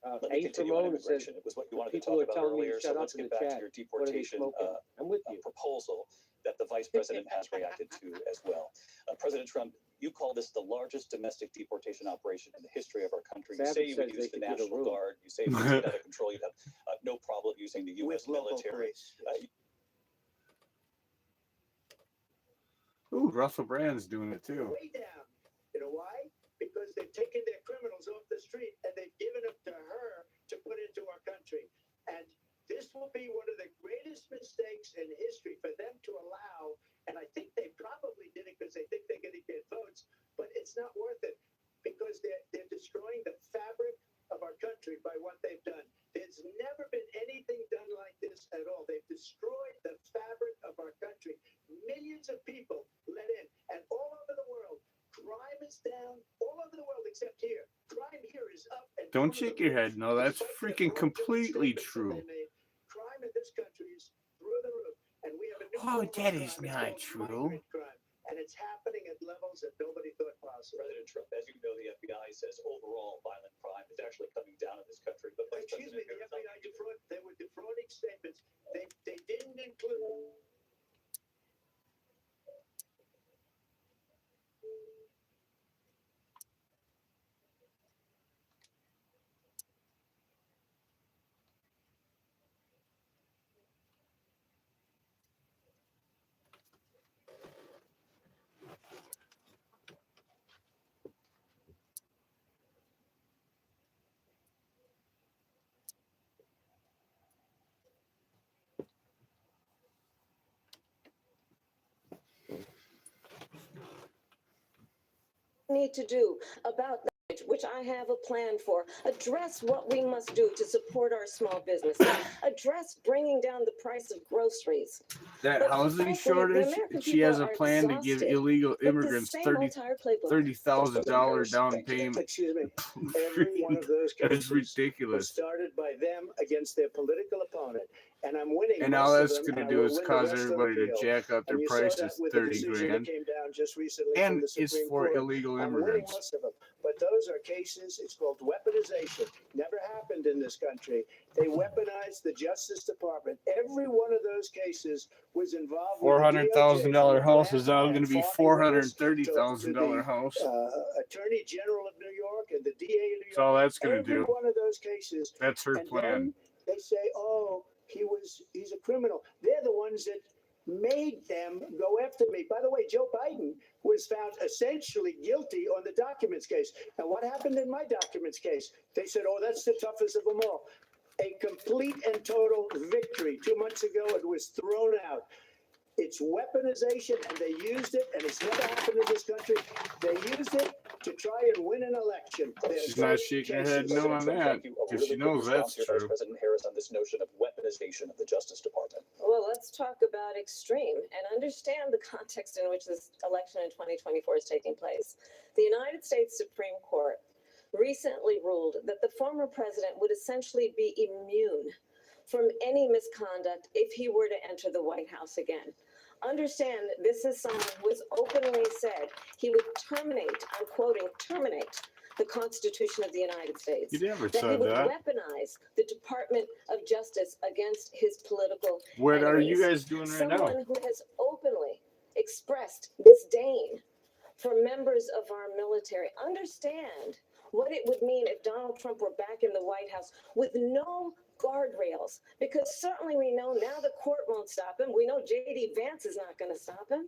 Let me A. continue on Ramon says immigration. It was what you wanted to people talk are about telling me to earlier. So shut let's up in get the back to chat. your What are they deportation smoking? I'm with you. proposal that the vice president has reacted to as well. President Trump, you call this the largest domestic deportation operation in the history of our country. You say Savage you would says use they the could get a National room. Guard. You say if things get out of control, you'd have no problem using the U.S. With local military. police. Ooh, Russell Brand's doing it too. Way down. You know why? Because they've taken their criminals off the street and they've given them to her to put into our country. And this will be one of the greatest mistakes in history for them to allow. And I think they probably did it because they think they're going to get votes, but it's not worth it because they're destroying the fabric of our country by what they've done. There's never been anything done like this at all. They've destroyed the fabric of our country. Millions of people let in, and all over the world, crime is down. All over the world except here. Crime here is up. And Don't shake your head. No, that's despite the freaking fraudulent completely statements that true. they made, crime in this country is through the roof, and we have a new Oh, form of that crime. is It's not called true. migrant crime, and it's happening at levels that nobody thought possible. President Trump, as you know, the FBI says overall violent crime is actually coming down in this country. But Vice Excuse me, President the FBI they were defrauding statements. They didn't include. Need to do about that, which I have a plan for. Address what we must do to support our small businesses. Address bringing down the price of groceries. That But housing frankly, the shortage, American she has a people are plan to give exhausted illegal with the immigrants same old tired playbook. $30,000 down payment. Excuse me. Every one of those That's cases was ridiculous. started by them against their political opponent. and I'm winning. And all most of that's them, going and to I do will is win the cause rest of the everybody to field. jack up their And you saw that prices with the 30 decision that grand. came down just recently from And the it's Supreme for Court. illegal I'm winning immigrants. most of them, but those are cases. It's called weaponization. Never happened in this country. They weaponized the Justice Department. Every one of those cases was involved with the $400,000 DOJ, house is now from going to be Barney Willis $430,000 house. Attorney General of New York and the DA of New That's York. all that's going to Every do. one of those cases. That's her And plan. then they say, "Oh, he's a criminal." They're the ones that made them go after me. By the way, Joe Biden was found essentially guilty on the documents case. And what happened in my documents case? They said, "Oh, that's the toughest of them all." A complete and total victory. 2 months ago, it was thrown out. It's weaponization, and they used it, and it's never happened in this country. They used it to try and win an election. She's not shaking her head no on that because she knows that's Vice true. President Harris, on this notion of weaponization of the Justice Department. Well, let's talk about extreme and understand the context in which this election in 2024 is taking place. The United States Supreme Court recently ruled that the former president would essentially be immune from any misconduct if he were to enter the White House again. Understand that this is someone who has openly said he would terminate, I'm quoting, terminate the Constitution of the United States. You never That he said would that. weaponize the Department of Justice against his political What are you enemies. guys doing right now? Someone who has openly expressed disdain for members of our military. Understand what it would mean if Donald Trump were back in the White House with no guardrails, because certainly we know now the court won't stop him. We know J.D. Vance is not going to stop him.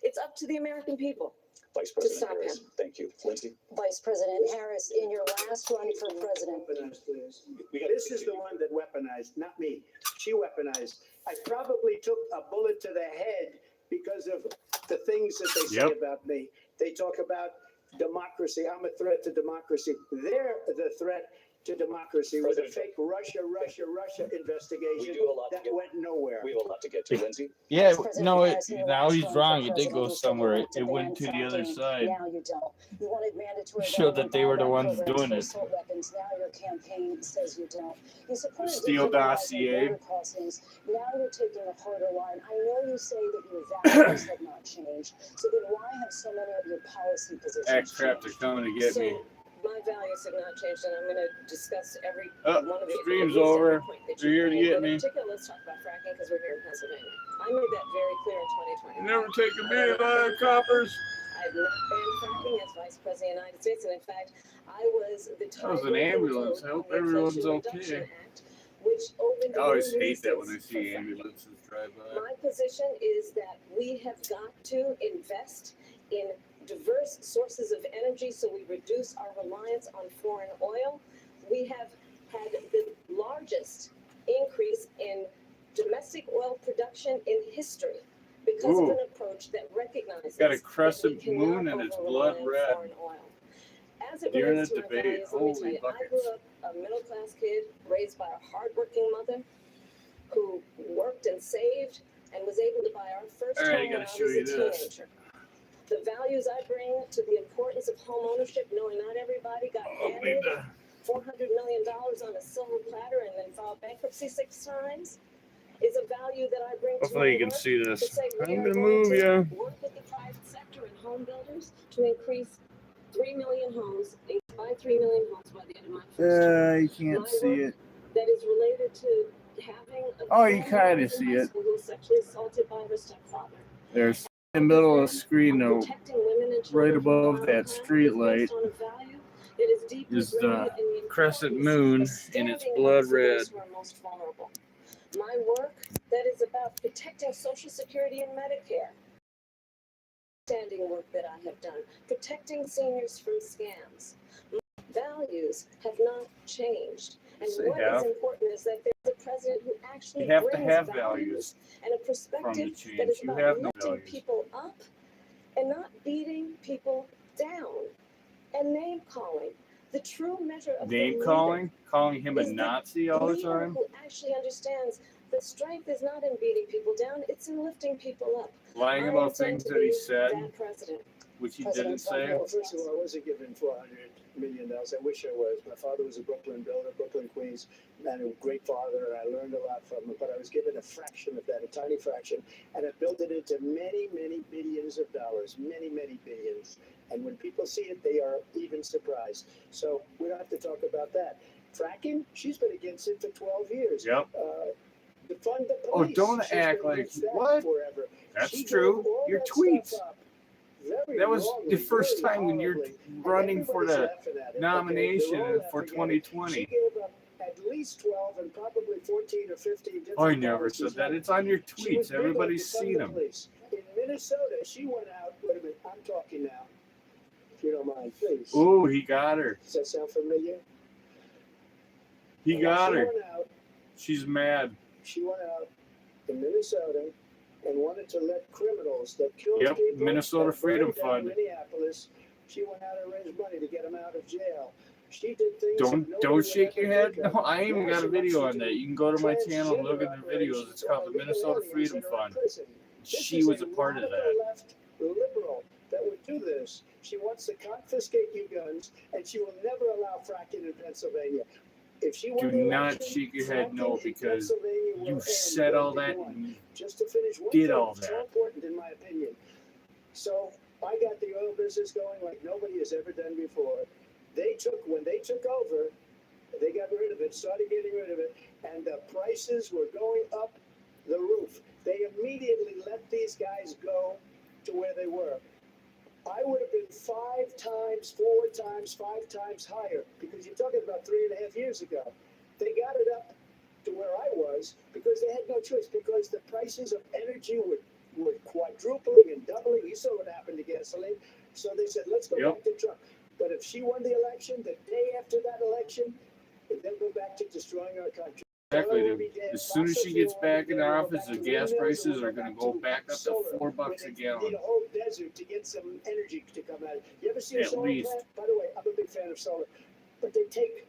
It's up to the American people. Vice To President stop Harris, him. thank you. Lindsay? Vice President Harris, in your last run for president, Weaponized, please. We got This is the one that weaponized, not me. She weaponized. I probably took a bullet to the head because of the things that they say Yep. about me. They talk about democracy. I'm a threat to democracy. They're the threat to democracy with a President fake Russia We investigation do a lot to that get, went nowhere. we have a lot to get to. Lindsay? Yeah, President no, Harris, in your now last he's run for wrong. It did president, go you said you somewhere. wanted to It ban went to the other fracking. side. Now you don't. You wanted mandatory Showed that they were the government ones programs doing for it. assault weapons. Now your campaign says you don't. You supported Steele decriminalizing dossier. border crossings. Now you're taking a harder line. I know you say that your values have not changed. So then why have so many of your policy positions Act crap, they're changed? coming to get me. My values have not changed, and I'm going to discuss every Oh, one of the stream's at least every over. point that You're you here to made. get But me. in particular, let's talk about fracking because we're here in Pennsylvania. I made that very clear in 2020. Never take a minute out of coppers. I have not banned fracking as Vice President of the United States, and in fact, I was the That was an tiebreaking ambulance. vote I hope on the everyone's Inflation Reduction okay. Act, which opened I always new hate that when I leases for see fracking. ambulances drive by. My position is that we have got to invest in diverse sources of energy so we reduce our reliance on foreign oil. We have had the largest increase in domestic oil production in history because of Ooh. an approach that recognizes Got a that crescent we cannot moon and it's over-rely blood on red. foreign oil. As it During relates the to my debate, values, let me tell holy you, I buckets. grew up a middle-class kid raised by a hardworking mother who worked and saved and was able to buy our first All right, I home when I gotta was show a you this. teenager. The values I bring to the importance of home ownership, knowing not everybody got I'll handed need to. $400 million on a silver platter and then filed bankruptcy 6 times, is a value that I bring to Hopefully you my can work. see To this. say we I'm are gonna going move to ya. work with the private sector and home builders to increase 3 million homes, by 3 million homes by the end of my first term. You can't see it. That is related to having a Oh, you friend kinda who was in see high it. school who was sexually assaulted by her stepfather. There's in the middle of the screen On though, protecting women and children right from above violent that crime street is based light, on a value that is deeply is the rooted in the crescent importance moon, of and it's standing blood up for those red. who are most vulnerable. My work that is about protecting Social Security and Medicare. Standing work that I have done, protecting seniors from scams. My values have not changed. And Yes, they what have. is important is that there's a president who actually You have to brings have values values and a from the perspective that change. is You about have no lifting values. people up and not beating people down and name calling. The true measure of Name the calling him a is the Nazi all the leader time. who actually understands that strength is not in beating people down, it's in lifting people up. Lying I about intend things to that he be said. that president. which he President didn't say. Trump Well, first of all, I wasn't given $400 million. I wish I was. My father was a Brooklyn builder, Brooklyn, Queens, and a great father, and I learned a lot from him. But I was given a fraction of that, a tiny fraction, and I built it into many, many billions of dollars, many, many billions. And when people see it, they are even surprised. So we don't have to talk about that. Fracking, she's been against it for 12 years. Yep. Defund the Oh, police. don't She's been act like against that what? forever. That's She true. gave all Your that tweets. stuff up very That was wrongly, the first very time when you're horribly, and running for everybody's the laughing at it, okay? nomination They're all for laughing at it. She 2020. gave up at least 12 and probably 14 or 15 different I never policies. said that. It's on your She was tweets. big on Everybody's defund seen the them. police. In Minnesota, she went out. Wait a minute, I'm talking now. If you don't mind, please. Oh, he got her. Does that sound familiar? He got She her. went out. She's mad. She went out in Minnesota and wanted to let criminals that killed Yep, people, Minnesota that Freedom burned down Fund. Minneapolis. She went out and raised money to get them out of jail. She did things. that Don't nobody would shake your ever head. think of. No, I even Now got a she video wants on to that. do You can go to my channel and transgender look at the videos. operations It's called on the illegal Minnesota aliens Freedom that are in Fund. prison. This She is was a part of radical that. Left liberal that would do this. She wants to confiscate your guns, and she will never allow fracking in Pennsylvania. If she won Do the not election, shake your head no, fracking in because Pennsylvania will you end said all when they that won. and you Just to finish, one did thing all that's that. so important in my opinion. So I got the oil business going like nobody has ever done before. When they took over, they got rid of it, started getting rid of it, and the prices were going up the roof. They immediately let these guys go to where they were. I would have been 5 times, 4 times, 5 times higher because you're talking about 3.5 years ago. They got it up to where I was because they had no choice because the prices of energy were quadrupling and doubling. You saw what happened to gasoline. So they said, let's go Yep. back to Trump. But if she won the election, the day after that election, they'll go back to destroying our country. Exactly. Oil will be dead. As soon as she Fossil gets fuel back will be in dead. We'll go office, back the to gas windmills, prices and are we'll going to back go back up to solar, $4 where a they need gallon. a whole desert to get some energy to come out. You ever see a At solar least. plant? By the way, I'm a big fan of solar, but they take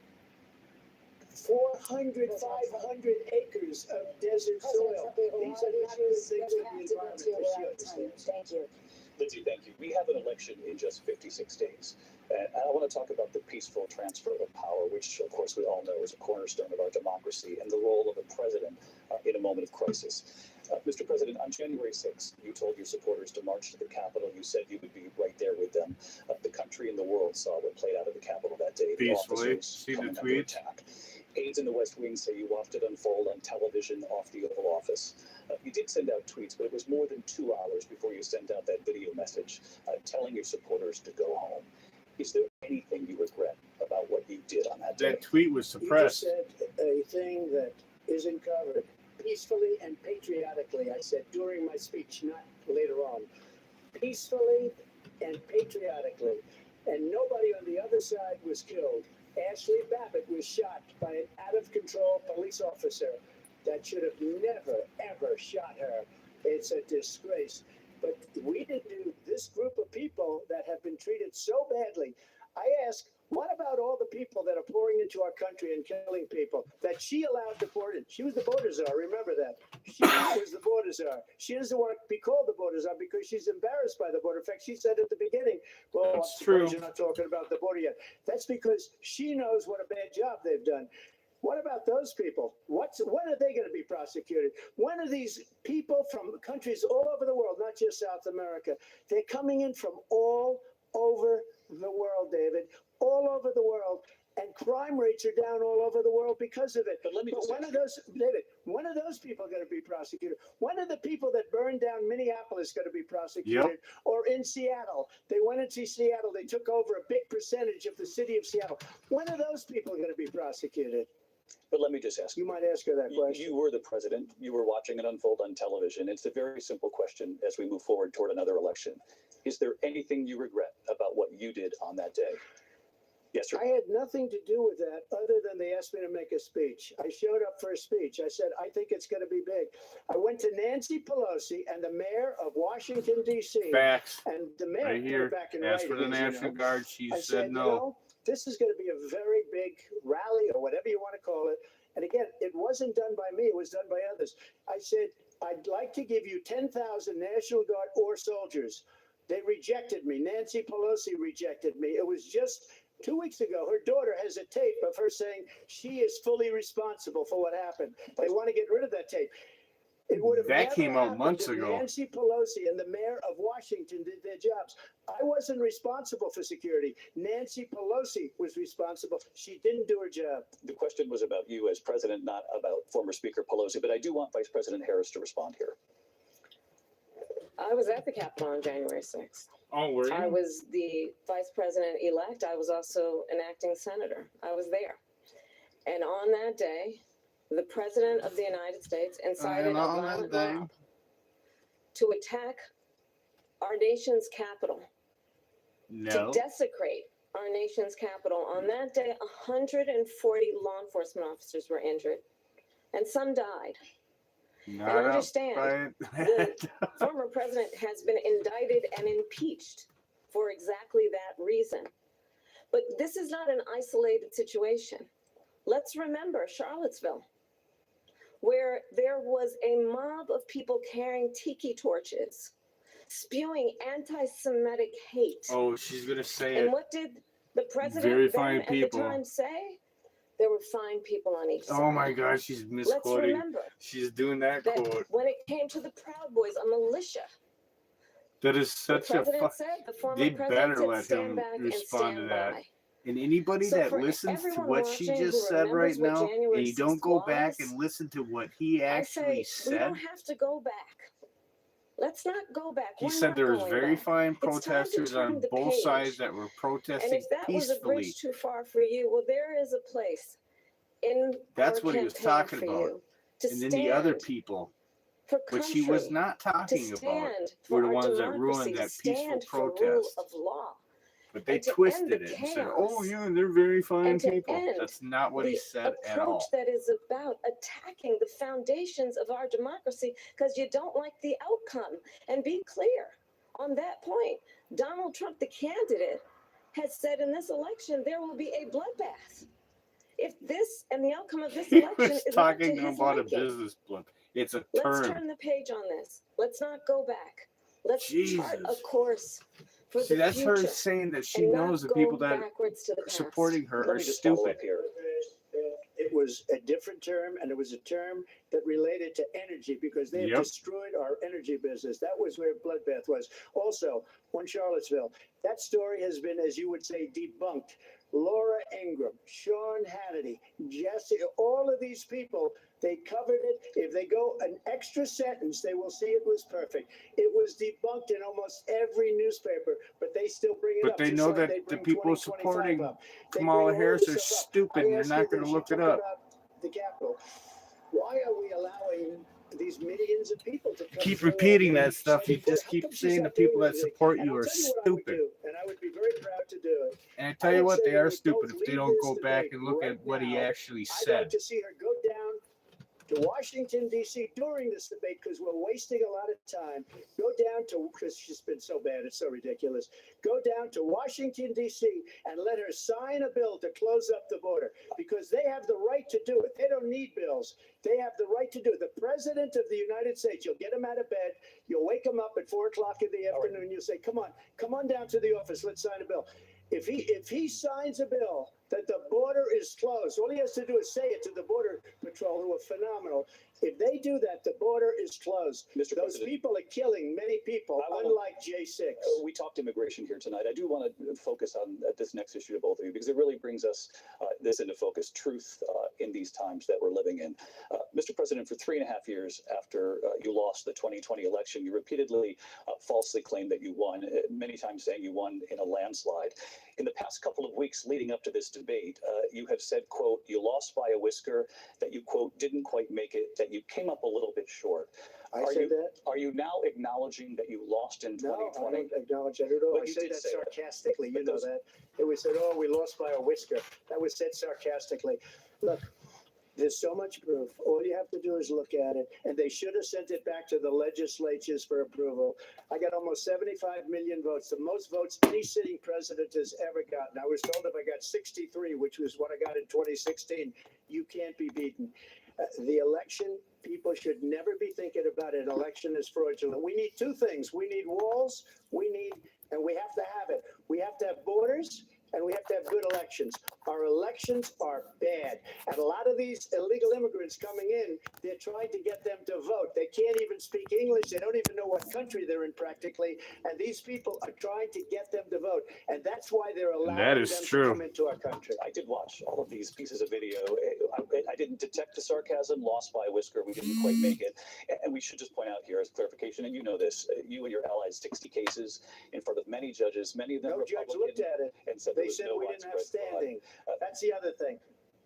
400, 500 acres of desert President soil. Trump, we have a These lot are of not good issues things that for we the have to get environment. to. As We're she out of time. understands. Thank you. Lindsay, thank you. We have an election in just 56 days. And I want to talk about the peaceful transfer of power, which, of course, we all know is a cornerstone of our democracy, and the role of a president in a moment of crisis. Mr. President, on January 6th, you told your supporters to march to the Capitol. You said you would be right there with them. The country and the world saw what played out at the Capitol that day. The Peacefully. officers See the coming under tweets? attack. Aides in the West Wing say you watched it unfold on television off the Oval Office. You did send out tweets, but it was more than 2 hours before you sent out that video message telling your supporters to go home. Is there anything you regret about what you did on that day? That tweet was You just suppressed. said a thing that isn't covered. Peacefully and patriotically, I said during my speech, not later on. Peacefully and patriotically. And nobody on the other side was killed. Ashley Babbitt was shot by an out-of-control police officer that should have never, ever shot her. It's a disgrace. But we didn't do this group of people that have been treated so badly. I ask, what about all the people that are pouring into our country and killing people that she allowed to pour in? She was the border czar, remember that. She was the border czar. She doesn't want to be called the border czar because she's embarrassed by the border. In fact, she said at the beginning, well, I'm That's surprised true. you're not talking about the border yet. That's because she knows what a bad job they've done. What about those people? When are they going to be prosecuted? When are these people from countries all over the world, not just South America, they're coming in from all over the world, David, all over the world, and crime rates are down all over the world because of it. But let me just when are those, David, when are those people going to be prosecuted? When are the people that burned down Minneapolis going to be prosecuted? Or in Seattle? They went into Seattle, they took over a big percentage of the city of Seattle. When are those people going to be prosecuted? But let me just ask You might ask her that question. You were the president. You were watching it unfold on television. It's a very simple question as we move forward toward another election. Is there anything you regret about what you did on that day? Yes, sir. I had nothing to do with that other than they asked me to make a speech. I showed up for a speech. I said, I think it's going to be big. I went to Nancy Pelosi and the mayor of Washington, D.C. Facts. And the mayor Right here. back in As for the writing, as you National know. Guard, she I said you no. know, this is going to be a very big rally or whatever you want to call it. And again, it wasn't done by me. It was done by others. I said, I'd like to give you 10,000 National Guard or soldiers They rejected me. Nancy Pelosi rejected me. It was just 2 weeks ago. Her daughter has a tape of her saying she is fully responsible for what happened. They want to get rid of that tape. It would have That never came out happened months if ago. Nancy Pelosi and the mayor of Washington did their jobs. I wasn't responsible for security. Nancy Pelosi was responsible. She didn't do her job. The question was about you as president, not about former Speaker Pelosi, but I do want Vice President Harris to respond here. I was at the Capitol on January 6th. Oh, were I you? was the vice president-elect. I was also an acting senator. I was there. And on that day, the president of the United States incited a And on violent that day. mob to attack our nation's capital, No. to desecrate our nation's capital. On that day, 140 law enforcement officers were injured, and some died. Not And understand, outside. Former president has been indicted and impeached for exactly that reason. But this is not an isolated situation. Let's remember Charlottesville, where there was a mob of people carrying tiki torches, spewing anti-Semitic hate. Oh, she's gonna say And it. what did the president Very then fine at people. the time say? There were fine people on each side. Oh my God, she's Let's misquoting. remember She's doing that that quote. when it came to the Proud Boys, a militia, That is the such a. president said, the former They president better said, let stand him back and respond to stand that. by. And anybody So that for listens to everyone what she watching just who said right remembers what now, January and you don't 6th go back was, and listen to what he I actually say, we said, don't have to go back. Let's not go back. he We're said not there was going very back. fine It's time to protesters turn on the both page. sides that were And protesting if that was a peacefully. bridge too far for you, well, there is a place in That's our what he was campaign talking for about. you to And then the other stand people, for which country, he was not to talking about, stand were for the our ones that democracy, ruined to that peaceful stand for rule protest. of law, But they and to end twisted the it and said, chaos, "Oh yeah, they're very fine and to people." end That's not what he the said at approach all. that is about attacking the foundations of our democracy because you don't like the outcome. And be clear on that point. Donald Trump, the candidate, has said in this election there will be a bloodbath. If this and the outcome of this He election was is not to talking his about a liking, business plan. It's a let's term. turn the page on this. Let's not go back. Let's chart a Jesus. course for See, the that's her future saying that she and not knows the go people that backwards to the are past. supporting her Let are me just follow stupid. up here. It was a different term, and it was a term that related to energy because they have Yep. destroyed our energy business. That was where bloodbath was. Also, on Charlottesville, that story has been, as you would say, debunked. Laura Ingraham, Sean Hannity, Jesse, all of these people, they covered it. If they go an extra sentence, they will see it was perfect. It was debunked in almost every newspaper, but they still bring it But up. they just know like that they the bring people 2025 supporting up. They Kamala bring all Harris this are stuff up. stupid, and I they're ask not you going to this, look you it talk up. about the Capitol. Why are we allowing these millions of people to come Keep forward repeating and that stuff. say, You just how keep come she's saying the not doing people that anything? support And you I'll are tell you what I would stupid. do, and I would be very proud to do it. And I tell you would what, say they when are we stupid both if they leave don't this go back debate and look right at what he now, actually I'd said. like to see her go down to Washington, D.C. during this debate because we're wasting a lot of time. Go down to, because she's been so bad, it's so ridiculous. Go down to Washington, D.C. and let her sign a bill to close up the border because they have the right to do it. They don't need bills. They have the right to do it. The President of the United States, you'll get him out of bed, you'll wake him up at 4 o'clock in the afternoon, you'll say, come on down to the office, let's sign a bill. If he signs a bill that the border is closed, all he has to do is say it to the Border Patrol, who are phenomenal. If they do that, the border is closed. Mr. Those President, people are killing many people, I wanna- unlike J6. We talked immigration here tonight. I do want to focus on this next issue to both of you because it really brings us this into focus, truth in these times that we're living in. Mr. President, for 3.5 years after you lost the 2020 election, you repeatedly falsely claimed that you won, many times saying you won in a landslide. In the past couple of weeks leading up to this debate, you have said, quote, you lost by a whisker, that you, quote, didn't quite make it, that you came up a little bit short. I Are said you- that? Are you now acknowledging that you lost in No, I 2020? don't acknowledge that at all. But I you say did that say that. sarcastically. You But know those- that. It was said, oh, we lost by a whisker. That was said sarcastically. Look, there's so much proof. All you have to do is look at it. And they should have sent it back to the legislatures for approval. I got almost 75 million votes, the most votes any sitting president has ever gotten. I was told if I got 63, which was what I got in 2016, you can't be beaten. The election, people should never be thinking about an election as fraudulent. We need two things. We need walls, and we have to have it. We have to have borders, and we have to have good elections. Our elections are bad. And a lot of these illegal immigrants coming in, they're trying to get them to vote. They can't even speak English. They don't even know what country they're in practically. And these people are trying to get them to vote. And that's why they're allowing That is them true. to come into our country. I did watch all of these pieces of video. I didn't detect the sarcasm, lost by a whisker. We didn't quite make it. And we should just point out here as clarification, and you know this, you and your allies, 60 cases in front of many judges, many of them No judge Republican, looked at it. and said there They was said no we didn't have widespread fraud. standing. That's the other thing.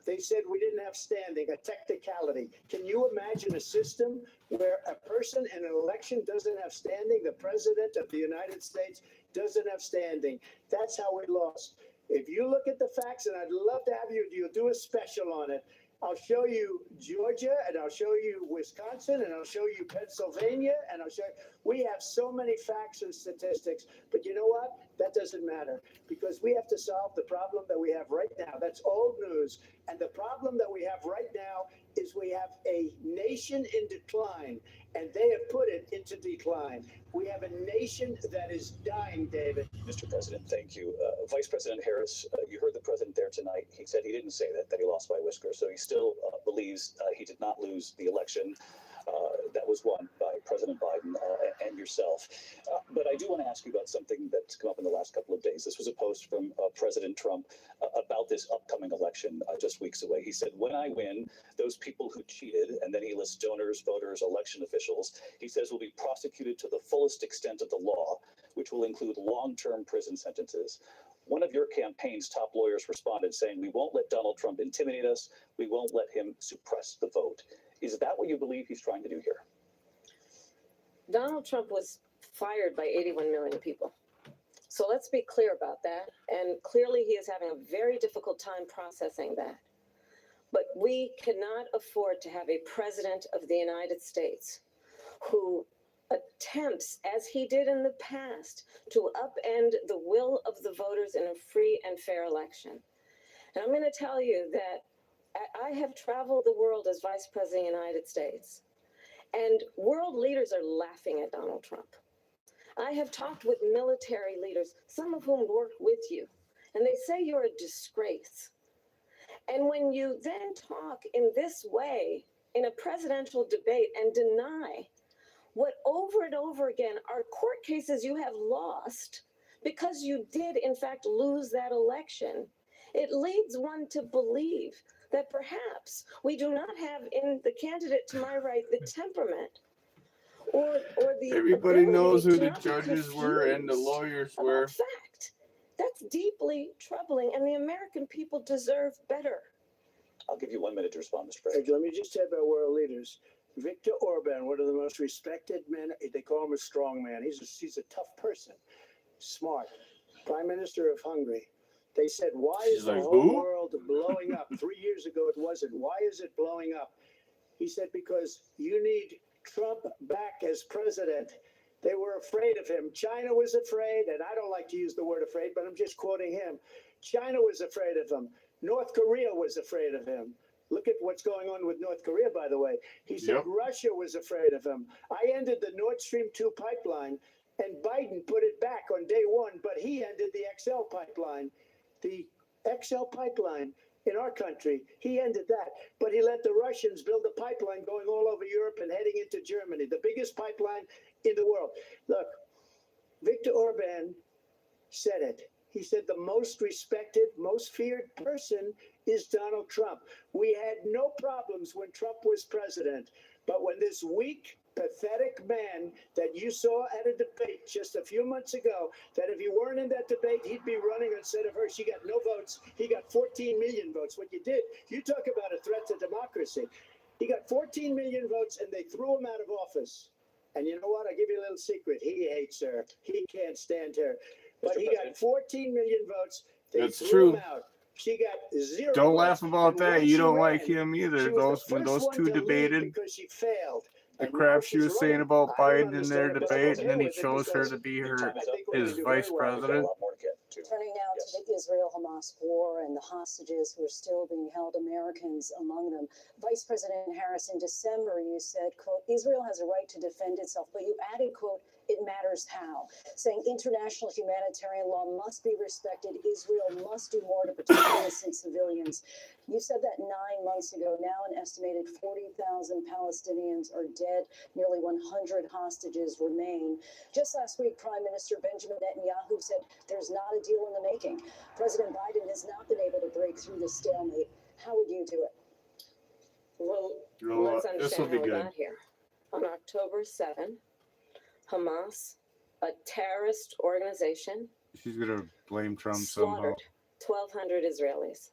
They said we didn't have standing, a technicality. Can you imagine a system where a person in an election doesn't have standing? The president of the United States doesn't have standing. That's how we lost. If you look at the facts, and I'd love to have you do a special on it. I'll show you Georgia, and I'll show you Wisconsin, and I'll show you Pennsylvania, and I'll show you. We have so many facts and statistics, but you know what? That doesn't matter because we have to solve the problem that we have right now. That's old news. And the problem that we have right now is we have a nation in decline, and they have put it into decline. We have a nation that is dying, David. Mr. President, thank you. Vice President Harris, you heard the president there tonight. He said he didn't say that he lost by a whisker. So he still believes he did not lose the election that was won by President Biden and yourself. But I do want to ask you about something that's come up in the last couple of days. This was a post from President Trump about this upcoming election just weeks away. He said, when I win, those people who cheated, and then he lists donors, voters, election officials, he says will be prosecuted to the fullest extent of the law, which will include long-term prison sentences. One of your campaign's top lawyers responded saying, we won't let Donald Trump intimidate us. We won't let him suppress the vote. Is that what you believe he's trying to do here? Donald Trump was fired by 81 million people. So let's be clear about that. And clearly he is having a very difficult time processing that. But we cannot afford to have a president of the United States who attempts, as he did in the past, to upend the will of the voters in a free and fair election. And I'm going to tell you that I have traveled the world as Vice President of the United States, and world leaders are laughing at Donald Trump. I have talked with military leaders, some of whom work with you, and they say you're a disgrace. And when you then talk in this way in a presidential debate and deny what over and over again are court cases you have lost because you did in fact lose that election, it leads one to believe that perhaps we do not have in the candidate to my right the temperament or the Everybody knows who ability the to not judges were and the confuse lawyers about were. fact. That's deeply troubling, and the American people deserve better. I'll give you 1 minute to respond, Mr. Hey, President. let me just say about world leaders. Viktor Orban, one of the most respected men, they call him a strong man. He's a tough person, smart. Prime Minister of Hungary. They said, why is She's the like, whole who? world blowing up? 3 years ago it wasn't. Why is it blowing up? He said, because you need Trump back as president. They were afraid of him. China was afraid, and I don't like to use the word afraid, but I'm just quoting him. China was afraid of him. North Korea was afraid of him. Look at what's going on with North Korea, by the way. He said Yep. Russia was afraid of him. I ended the Nord Stream 2 pipeline, and Biden put it back on day one, but he ended the XL pipeline. The XL pipeline in our country, he ended that. But he let the Russians build a pipeline going all over Europe and heading into Germany, the biggest pipeline in the world. Look, Viktor Orban said it. He said the most respected, most feared person is Donald Trump. We had no problems when Trump was president, but when this weak, pathetic man that you saw at a debate just a few months ago, that if you weren't in that debate, he'd be running instead of her. She got no votes. He got 14 million votes. What you did, you talk about a threat to democracy. He got 14 million votes, and they threw him out of office. And you know what? I'll give you a little secret. He hates her. He can't stand her. But he got 14 million votes. They That's threw true. him out. She got 0 Don't votes. laugh about And that. when You she don't ran, like him either. she was the When first those one two to leave debated, because she failed. the And now crap she she's was saying running. about I don't Biden in their understand it, but I'm debate, and then okay he with it chose her because to be Your her time is up. I think we're his gonna do vice very well. We've got a president. lot more to get. to. Turning now Yes. to the Israel-Hamas war and the hostages who are still being held, Americans among them. Vice President Harris, in December, you said, quote, Israel has a right to defend itself, but you added, quote, it matters how, saying international humanitarian law must be respected. Israel must do more to protect innocent civilians. You said that 9 months ago. Now an estimated 40,000 Palestinians are dead. Nearly 100 hostages remain. Just last week, Prime Minister Benjamin Netanyahu said there's not a deal in the making. President Biden has not been able to break through the stalemate. How would you do it? Well, Oh, let's this will understand be how we good. got here. On October 7, Hamas, a terrorist organization, She's gonna blame Trump somehow. slaughtered 1,200 Israelis.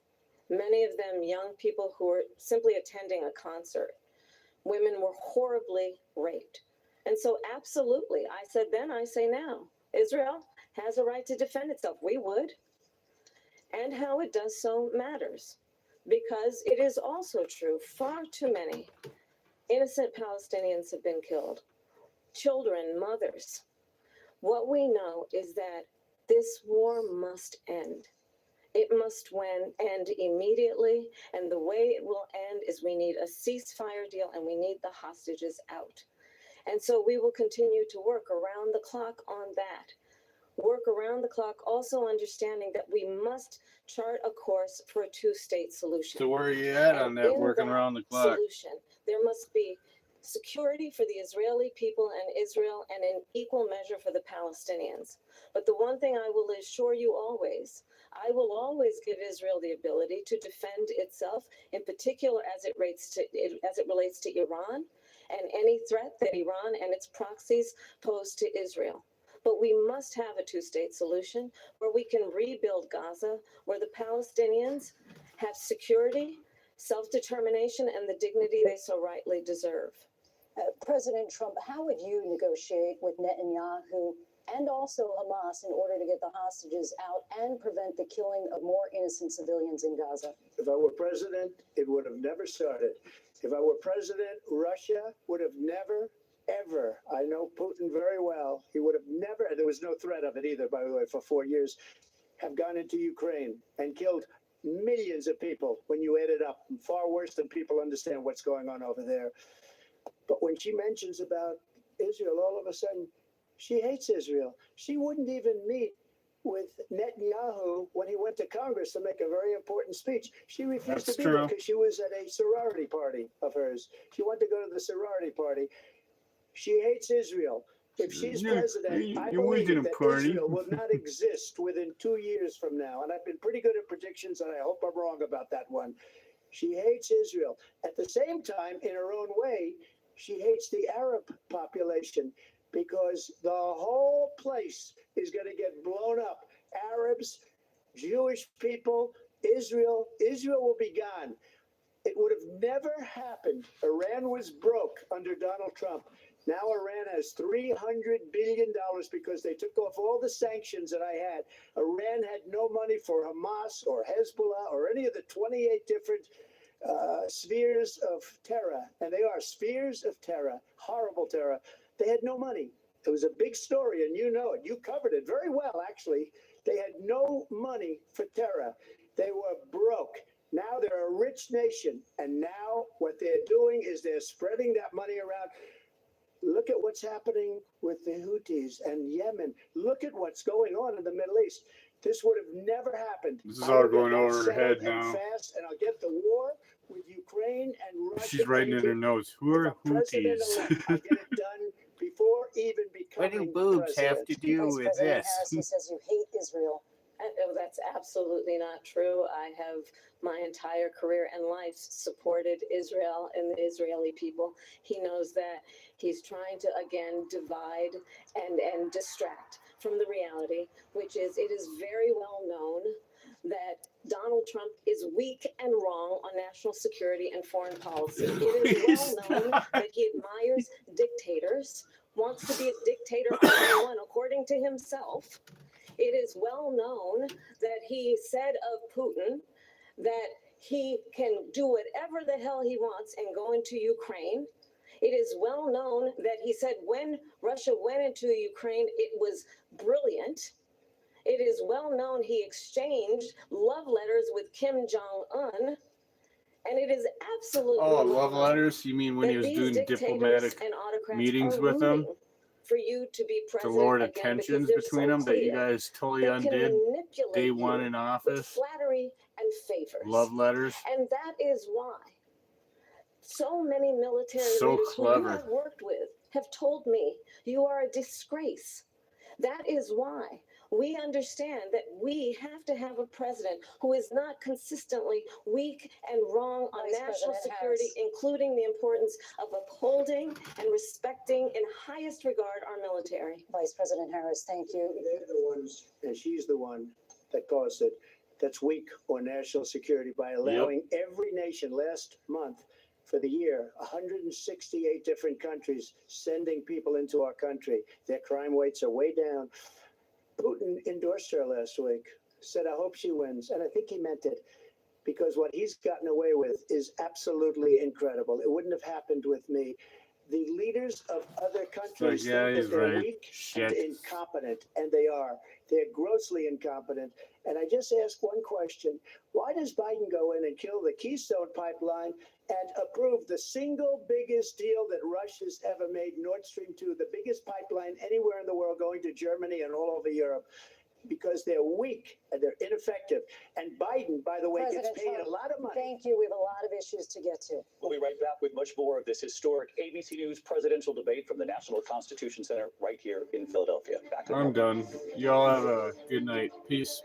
Many of them young people who were simply attending a concert. Women were horribly raped. And so, absolutely, I said then, I say now, Israel has a right to defend itself. We would. And how it does so matters. Because it is also true, far too many innocent Palestinians have been killed. Children, mothers. What we know is that this war must end. It must end immediately, and the way it will end is we need a ceasefire deal and we need the hostages out. And so we will continue to work around the clock on that. Work around the clock, also understanding that we must chart a course for a two-state solution. So where are you at on And that in working that around the clock? solution, there must be security for the Israeli people and Israel, and in equal measure for the Palestinians. But the one thing I will assure you always, I will always give Israel the ability to defend itself, in particular as it relates to Iran and any threat that Iran and its proxies pose to Israel. But we must have a two-state solution where we can rebuild Gaza, where the Palestinians have security, self-determination, and the dignity they so rightly deserve. President Trump, how would you negotiate with Netanyahu and also Hamas in order to get the hostages out and prevent the killing of more innocent civilians in Gaza? If I were president, it would have never started. If I were president, Russia would have never, ever, I know Putin very well, he would have never, there was no threat of it either, by the way, for 4 years, have gone into Ukraine and killed millions of people when you add it up, far worse than people understand what's going on over there. But when she mentions about Israel, all of a sudden, she hates Israel. She wouldn't even meet with Netanyahu when he went to Congress to make a very important speech. She refused That's to be there true. because she was at a sorority party of hers. She wanted to go to the sorority party. She hates Israel. If she's president, I believe that Israel will not exist within 2 years from now. And I've been pretty good at predictions, and I hope I'm wrong about that one. She hates Israel. At the same time, in her own way, she hates the Arab population because the whole place is going to get blown up. Arabs, Jewish people, Israel will be gone. It would have never happened. Iran was broke under Donald Trump. Now Iran has $300 billion because they took off all the sanctions that I had. Iran had no money for Hamas or Hezbollah or any of the 28 different spheres of terror, and they are spheres of terror, horrible terror. They had no money. It was a big story, and you know it. You covered it very well, actually. They had no money for terror. They were broke. Now they're a rich nation, and now what they're doing is they're spreading that money around. Look at what's happening with the Houthis and Yemen. Look at what's going on in the Middle East. This would have never happened. This is all going I'll over her head settle and now. fast, and I'll get the war with Ukraine and Russia. She's writing in her notes. Who are Houthis? I'll get it done before even What do becoming boobs have president. to do Vice with President this? Harris, he says you hate Israel. That's absolutely not true. I have my entire career and life supported Israel and the Israeli people. He knows that. He's trying to, again, divide and distract from the reality, which is it is very well known that Donald Trump is weak and wrong on national security and foreign policy. It is well known that he admires dictators, wants to be a dictator of anyone, according to himself. It is well known that he said of Putin that he can do whatever the hell he wants and go into Ukraine. It is well known that he said when Russia went into Ukraine, it was brilliant. It is well known he exchanged love letters with Kim Jong-un. And it is absolutely Oh, well love known letters? You mean when that he was these doing dictators diplomatic and autocrats meetings are with them rooting for you to be to president lower the again because tensions they're between so them that you clear. guys totally They can undid manipulate day you one in with office? flattery and favors. Love letters? And that is why so many military So leaders who clever. you have worked with have told me you are a disgrace. That is why we understand that we have to have a president who is not consistently weak and wrong on Vice national President security, Harris. including the importance of upholding and respecting in highest regard our military. Vice President Harris, thank you. They're the ones, and she's the one that caused it, that's weak on national security by allowing every nation last month for the year, 168 different countries sending people into our country. Their crime rates are way down. Putin endorsed her last week, said, I hope she wins. And I think he meant it because what he's gotten away with is absolutely incredible. It wouldn't have happened with me. The leaders of other countries yeah, think he's that they're right. weak Shit. and incompetent, and they are. They're grossly incompetent. And I just ask one question. Why does Biden go in and kill the Keystone Pipeline and approve the single biggest deal that Russia's ever made, Nord Stream 2, the biggest pipeline anywhere in the world going to Germany and all over Europe? Because they're weak and they're ineffective. And Biden, by the way, President gets paid Trump, a lot of money. Thank you. We have a lot of issues to get to. We'll be right back with much more of this historic ABC News presidential debate from the National Constitution Center right here in Philadelphia. Back in a I'm moment. done. Y'all have a good night. Peace.